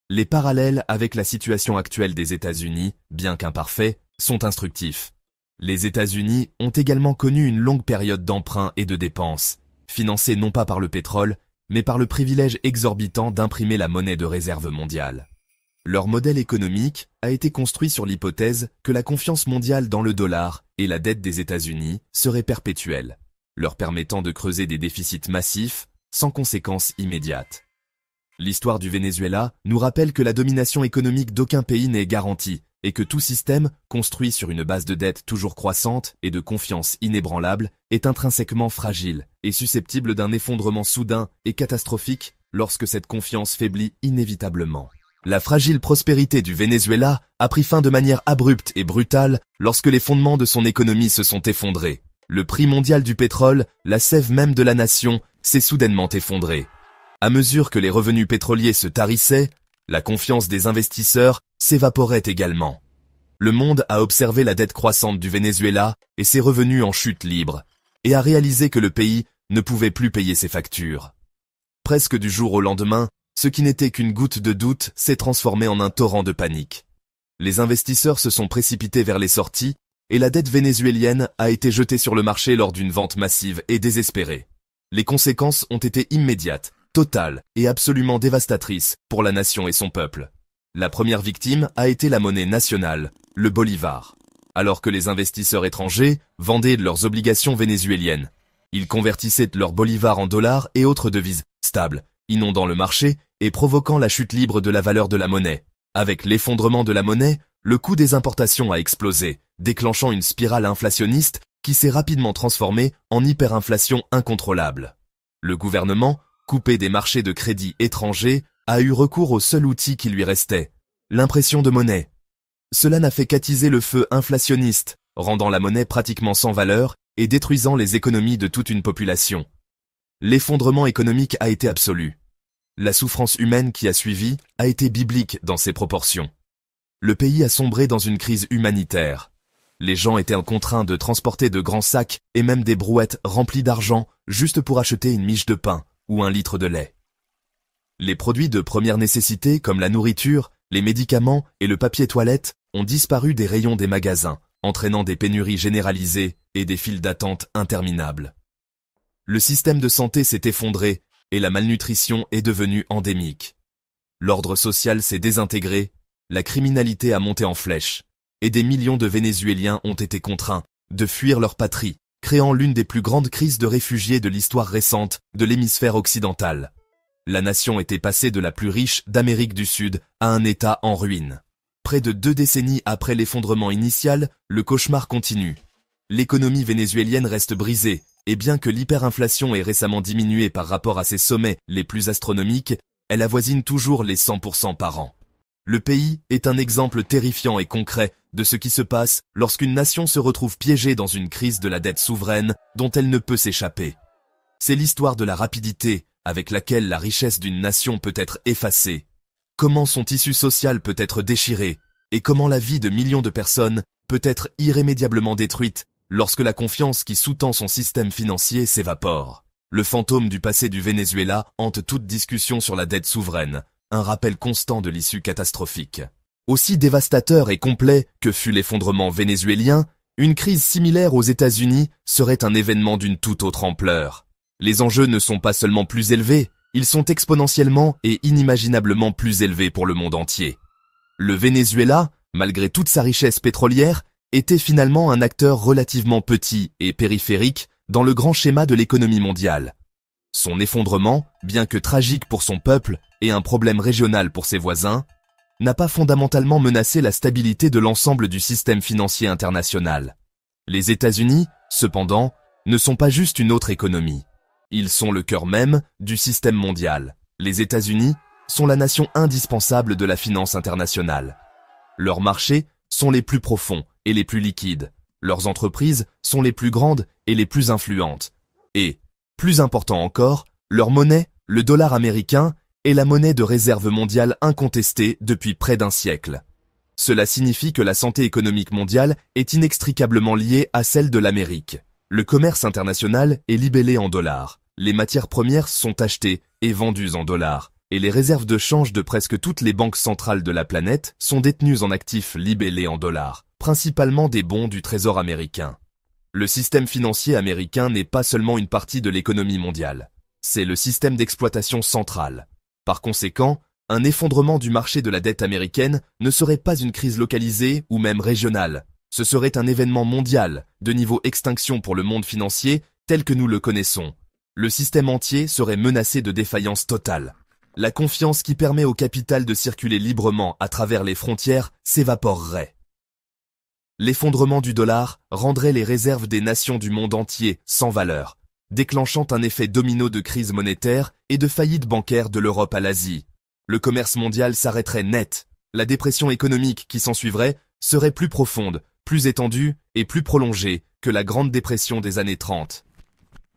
Les parallèles avec la situation actuelle des États-Unis, bien qu'imparfaits, sont instructifs. Les États-Unis ont également connu une longue période d'emprunt et de dépenses, financée non pas par le pétrole, mais par le privilège exorbitant d'imprimer la monnaie de réserve mondiale. Leur modèle économique a été construit sur l'hypothèse que la confiance mondiale dans le dollar et la dette des États-Unis serait perpétuelle, leur permettant de creuser des déficits massifs sans conséquences immédiates. L'histoire du Venezuela nous rappelle que la domination économique d'aucun pays n'est garantie et que tout système, construit sur une base de dette toujours croissante et de confiance inébranlable, est intrinsèquement fragile et susceptible d'un effondrement soudain et catastrophique lorsque cette confiance faiblit inévitablement. La fragile prospérité du Venezuela a pris fin de manière abrupte et brutale lorsque les fondements de son économie se sont effondrés. Le prix mondial du pétrole, la sève même de la nation, s'est soudainement effondré. À mesure que les revenus pétroliers se tarissaient, la confiance des investisseurs s'évaporait également. Le monde a observé la dette croissante du Venezuela et ses revenus en chute libre, et a réalisé que le pays ne pouvait plus payer ses factures. Presque du jour au lendemain, ce qui n'était qu'une goutte de doute s'est transformé en un torrent de panique. Les investisseurs se sont précipités vers les sorties, et la dette vénézuélienne a été jetée sur le marché lors d'une vente massive et désespérée. Les conséquences ont été immédiates, totales et absolument dévastatrices pour la nation et son peuple. La première victime a été la monnaie nationale, le bolivar. Alors que les investisseurs étrangers vendaient leurs obligations vénézuéliennes, ils convertissaient leurs bolivars en dollars et autres devises stables, inondant le marché et provoquant la chute libre de la valeur de la monnaie. Avec l'effondrement de la monnaie, le coût des importations a explosé, déclenchant une spirale inflationniste qui s'est rapidement transformée en hyperinflation incontrôlable. Le gouvernement, coupé des marchés de crédit étrangers, a eu recours au seul outil qui lui restait, l'impression de monnaie. Cela n'a fait qu'attiser le feu inflationniste, rendant la monnaie pratiquement sans valeur et détruisant les économies de toute une population. L'effondrement économique a été absolu. La souffrance humaine qui a suivi a été biblique dans ses proportions. Le pays a sombré dans une crise humanitaire. Les gens étaient contraints de transporter de grands sacs et même des brouettes remplies d'argent juste pour acheter une miche de pain ou un litre de lait. Les produits de première nécessité comme la nourriture, les médicaments et le papier toilette ont disparu des rayons des magasins, entraînant des pénuries généralisées et des files d'attente interminables. Le système de santé s'est effondré et la malnutrition est devenue endémique. L'ordre social s'est désintégré, la criminalité a monté en flèche, et des millions de Vénézuéliens ont été contraints de fuir leur patrie, créant l'une des plus grandes crises de réfugiés de l'histoire récente de l'hémisphère occidental. La nation était passée de la plus riche d'Amérique du Sud à un État en ruine. Près de 2 décennies après l'effondrement initial, le cauchemar continue. L'économie vénézuélienne reste brisée, et bien que l'hyperinflation ait récemment diminué par rapport à ses sommets les plus astronomiques, elle avoisine toujours les 100% par an. Le pays est un exemple terrifiant et concret de ce qui se passe lorsqu'une nation se retrouve piégée dans une crise de la dette souveraine dont elle ne peut s'échapper. C'est l'histoire de la rapidité avec laquelle la richesse d'une nation peut être effacée, comment son tissu social peut être déchiré, et comment la vie de millions de personnes peut être irrémédiablement détruite lorsque la confiance qui sous-tend son système financier s'évapore. Le fantôme du passé du Venezuela hante toute discussion sur la dette souveraine, un rappel constant de l'issue catastrophique. Aussi dévastateur et complet que fut l'effondrement vénézuélien, une crise similaire aux États-Unis serait un événement d'une toute autre ampleur. Les enjeux ne sont pas seulement plus élevés, ils sont exponentiellement et inimaginablement plus élevés pour le monde entier. Le Venezuela, malgré toute sa richesse pétrolière, était finalement un acteur relativement petit et périphérique dans le grand schéma de l'économie mondiale. Son effondrement, bien que tragique pour son peuple et un problème régional pour ses voisins, n'a pas fondamentalement menacé la stabilité de l'ensemble du système financier international. Les États-Unis, cependant, ne sont pas juste une autre économie. Ils sont le cœur même du système mondial. Les États-Unis sont la nation indispensable de la finance internationale. Leurs marchés sont les plus profonds et les plus liquides. Leurs entreprises sont les plus grandes et les plus influentes. Et, plus important encore, leur monnaie, le dollar américain, est la monnaie de réserve mondiale incontestée depuis près d'un siècle. Cela signifie que la santé économique mondiale est inextricablement liée à celle de l'Amérique. Le commerce international est libellé en dollars. Les matières premières sont achetées et vendues en dollars. Et les réserves de change de presque toutes les banques centrales de la planète sont détenues en actifs libellés en dollars, principalement des bons du Trésor américain. Le système financier américain n'est pas seulement une partie de l'économie mondiale, c'est le système d'exploitation central. Par conséquent, un effondrement du marché de la dette américaine ne serait pas une crise localisée ou même régionale. Ce serait un événement mondial, de niveau extinction pour le monde financier tel que nous le connaissons. Le système entier serait menacé de défaillance totale. La confiance qui permet au capital de circuler librement à travers les frontières s'évaporerait. L'effondrement du dollar rendrait les réserves des nations du monde entier sans valeur, déclenchant un effet domino de crise monétaire et de faillite bancaire de l'Europe à l'Asie. Le commerce mondial s'arrêterait net. La dépression économique qui s'ensuivrait serait plus profonde, plus étendue et plus prolongée que la Grande Dépression des années 30.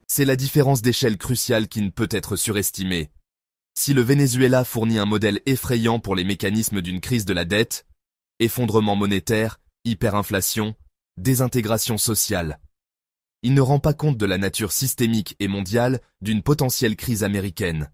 C'est la différence d'échelle cruciale qui ne peut être surestimée. Si le Venezuela fournit un modèle effrayant pour les mécanismes d'une crise de la dette, effondrement monétaire, hyperinflation, désintégration sociale, il ne rend pas compte de la nature systémique et mondiale d'une potentielle crise américaine.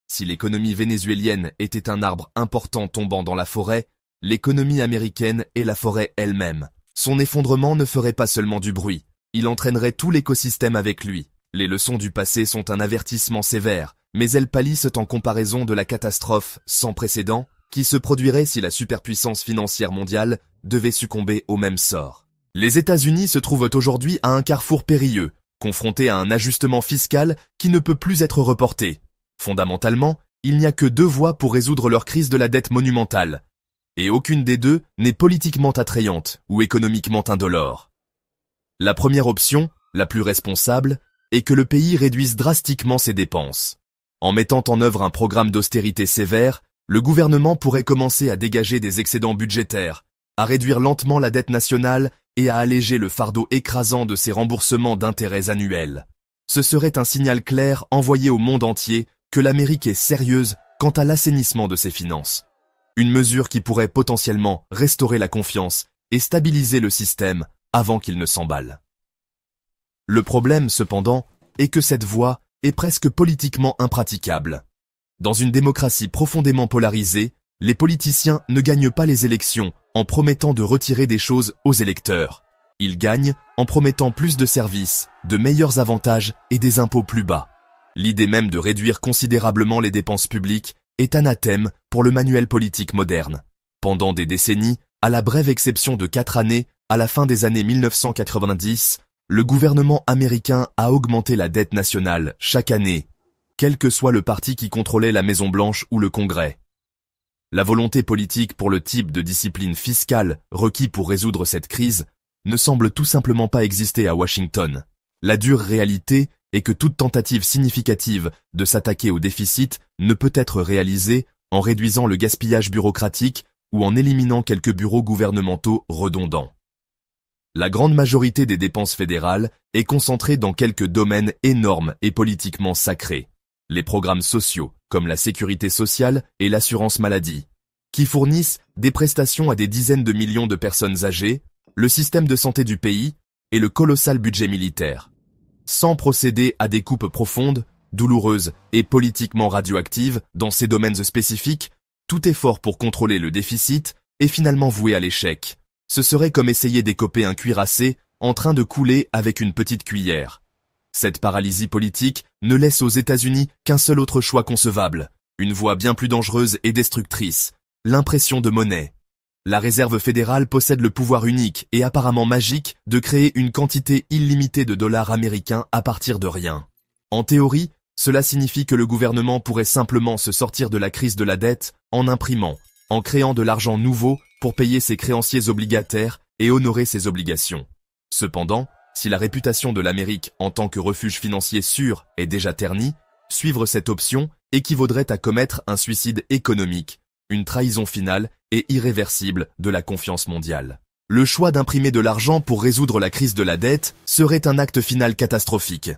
Si l'économie vénézuélienne était un arbre important tombant dans la forêt, l'économie américaine est la forêt elle-même. Son effondrement ne ferait pas seulement du bruit, il entraînerait tout l'écosystème avec lui. Les leçons du passé sont un avertissement sévère, mais elles pâlissent en comparaison de la catastrophe sans précédent qui se produirait si la superpuissance financière mondiale devait succomber au même sort. Les États-Unis se trouvent aujourd'hui à un carrefour périlleux, confrontés à un ajustement fiscal qui ne peut plus être reporté. Fondamentalement, il n'y a que 2 voies pour résoudre leur crise de la dette monumentale, et aucune des 2 n'est politiquement attrayante ou économiquement indolore. La première option, la plus responsable, est que le pays réduise drastiquement ses dépenses. En mettant en œuvre un programme d'austérité sévère, le gouvernement pourrait commencer à dégager des excédents budgétaires, à réduire lentement la dette nationale et à alléger le fardeau écrasant de ses remboursements d'intérêts annuels. Ce serait un signal clair envoyé au monde entier que l'Amérique est sérieuse quant à l'assainissement de ses finances. Une mesure qui pourrait potentiellement restaurer la confiance et stabiliser le système avant qu'il ne s'emballe. Le problème, cependant, est que cette voie est presque politiquement impraticable. Dans une démocratie profondément polarisée, les politiciens ne gagnent pas les élections en promettant de retirer des choses aux électeurs. Ils gagnent en promettant plus de services, de meilleurs avantages et des impôts plus bas. L'idée même de réduire considérablement les dépenses publiques est anathème pour le manuel politique moderne. Pendant des décennies, à la brève exception de 4 années, à la fin des années 1990, le gouvernement américain a augmenté la dette nationale chaque année, quel que soit le parti qui contrôlait la Maison-Blanche ou le Congrès. La volonté politique pour le type de discipline fiscale requis pour résoudre cette crise ne semble tout simplement pas exister à Washington. La dure réalité est que toute tentative significative de s'attaquer au déficit ne peut être réalisée en réduisant le gaspillage bureaucratique ou en éliminant quelques bureaux gouvernementaux redondants. La grande majorité des dépenses fédérales est concentrée dans quelques domaines énormes et politiquement sacrés. Les programmes sociaux, comme la sécurité sociale et l'assurance maladie, qui fournissent des prestations à des dizaines de millions de personnes âgées, le système de santé du pays et le colossal budget militaire. Sans procéder à des coupes profondes, douloureuses et politiquement radioactives dans ces domaines spécifiques, tout effort pour contrôler le déficit est finalement voué à l'échec. Ce serait comme essayer d'écoper un cuirassé en train de couler avec une petite cuillère. Cette paralysie politique ne laisse aux États-Unis qu'un seul autre choix concevable, une voie bien plus dangereuse et destructrice, l'impression de monnaie. La Réserve fédérale possède le pouvoir unique et apparemment magique de créer une quantité illimitée de dollars américains à partir de rien. En théorie, cela signifie que le gouvernement pourrait simplement se sortir de la crise de la dette en imprimant, en créant de l'argent nouveau pour payer ses créanciers obligataires et honorer ses obligations. Cependant, si la réputation de l'Amérique en tant que refuge financier sûr est déjà ternie, suivre cette option équivaudrait à commettre un suicide économique, une trahison finale et irréversible de la confiance mondiale. Le choix d'imprimer de l'argent pour résoudre la crise de la dette serait un acte final catastrophique.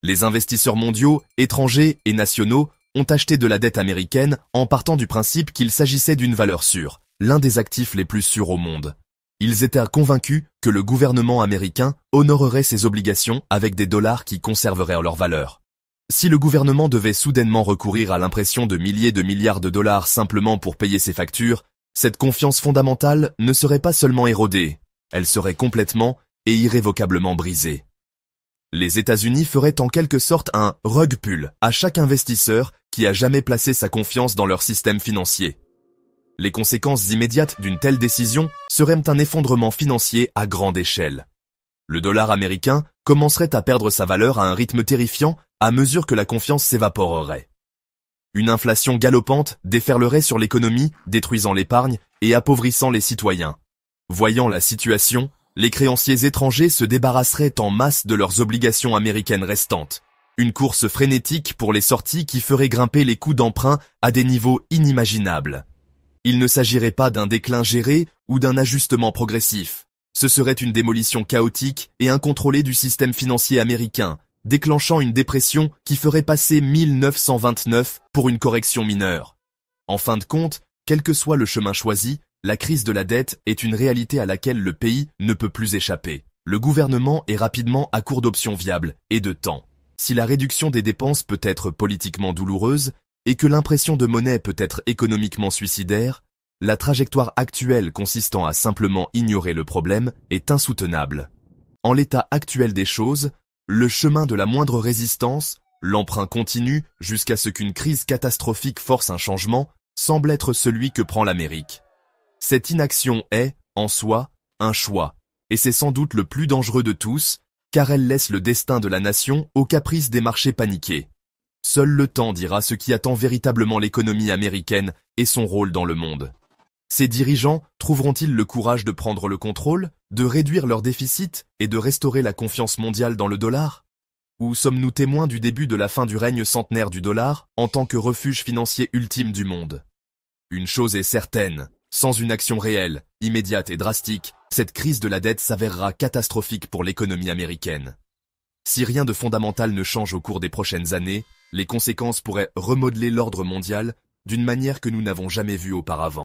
Les investisseurs mondiaux, étrangers et nationaux ont acheté de la dette américaine en partant du principe qu'il s'agissait d'une valeur sûre, l'un des actifs les plus sûrs au monde. Ils étaient convaincus que le gouvernement américain honorerait ses obligations avec des dollars qui conserveraient leur valeur. Si le gouvernement devait soudainement recourir à l'impression de milliers de milliards de dollars simplement pour payer ses factures, cette confiance fondamentale ne serait pas seulement érodée, elle serait complètement et irrévocablement brisée. Les États-Unis feraient en quelque sorte un « rug pull » à chaque investisseur qui a jamais placé sa confiance dans leur système financier. Les conséquences immédiates d'une telle décision seraient un effondrement financier à grande échelle. Le dollar américain commencerait à perdre sa valeur à un rythme terrifiant à mesure que la confiance s'évaporerait. Une inflation galopante déferlerait sur l'économie, détruisant l'épargne et appauvrissant les citoyens. Voyant la situation, les créanciers étrangers se débarrasseraient en masse de leurs obligations américaines restantes. Une course frénétique pour les sorties qui ferait grimper les coûts d'emprunt à des niveaux inimaginables. Il ne s'agirait pas d'un déclin géré ou d'un ajustement progressif. Ce serait une démolition chaotique et incontrôlée du système financier américain, déclenchant une dépression qui ferait passer 1929 pour une correction mineure. En fin de compte, quel que soit le chemin choisi, la crise de la dette est une réalité à laquelle le pays ne peut plus échapper. Le gouvernement est rapidement à court d'options viables et de temps. Si la réduction des dépenses peut être politiquement douloureuse et que l'impression de monnaie peut être économiquement suicidaire, la trajectoire actuelle consistant à simplement ignorer le problème est insoutenable. En l'état actuel des choses, le chemin de la moindre résistance, l'emprunt continu jusqu'à ce qu'une crise catastrophique force un changement, semble être celui que prend l'Amérique. Cette inaction est, en soi, un choix, et c'est sans doute le plus dangereux de tous, car elle laisse le destin de la nation aux caprices des marchés paniqués. Seul le temps dira ce qui attend véritablement l'économie américaine et son rôle dans le monde. Ces dirigeants trouveront-ils le courage de prendre le contrôle, de réduire leur déficit et de restaurer la confiance mondiale dans le dollar? Ou sommes-nous témoins du début de la fin du règne centenaire du dollar en tant que refuge financier ultime du monde? Une chose est certaine, sans une action réelle, immédiate et drastique, cette crise de la dette s'avérera catastrophique pour l'économie américaine. Si rien de fondamental ne change au cours des prochaines années, les conséquences pourraient remodeler l'ordre mondial d'une manière que nous n'avons jamais vue auparavant.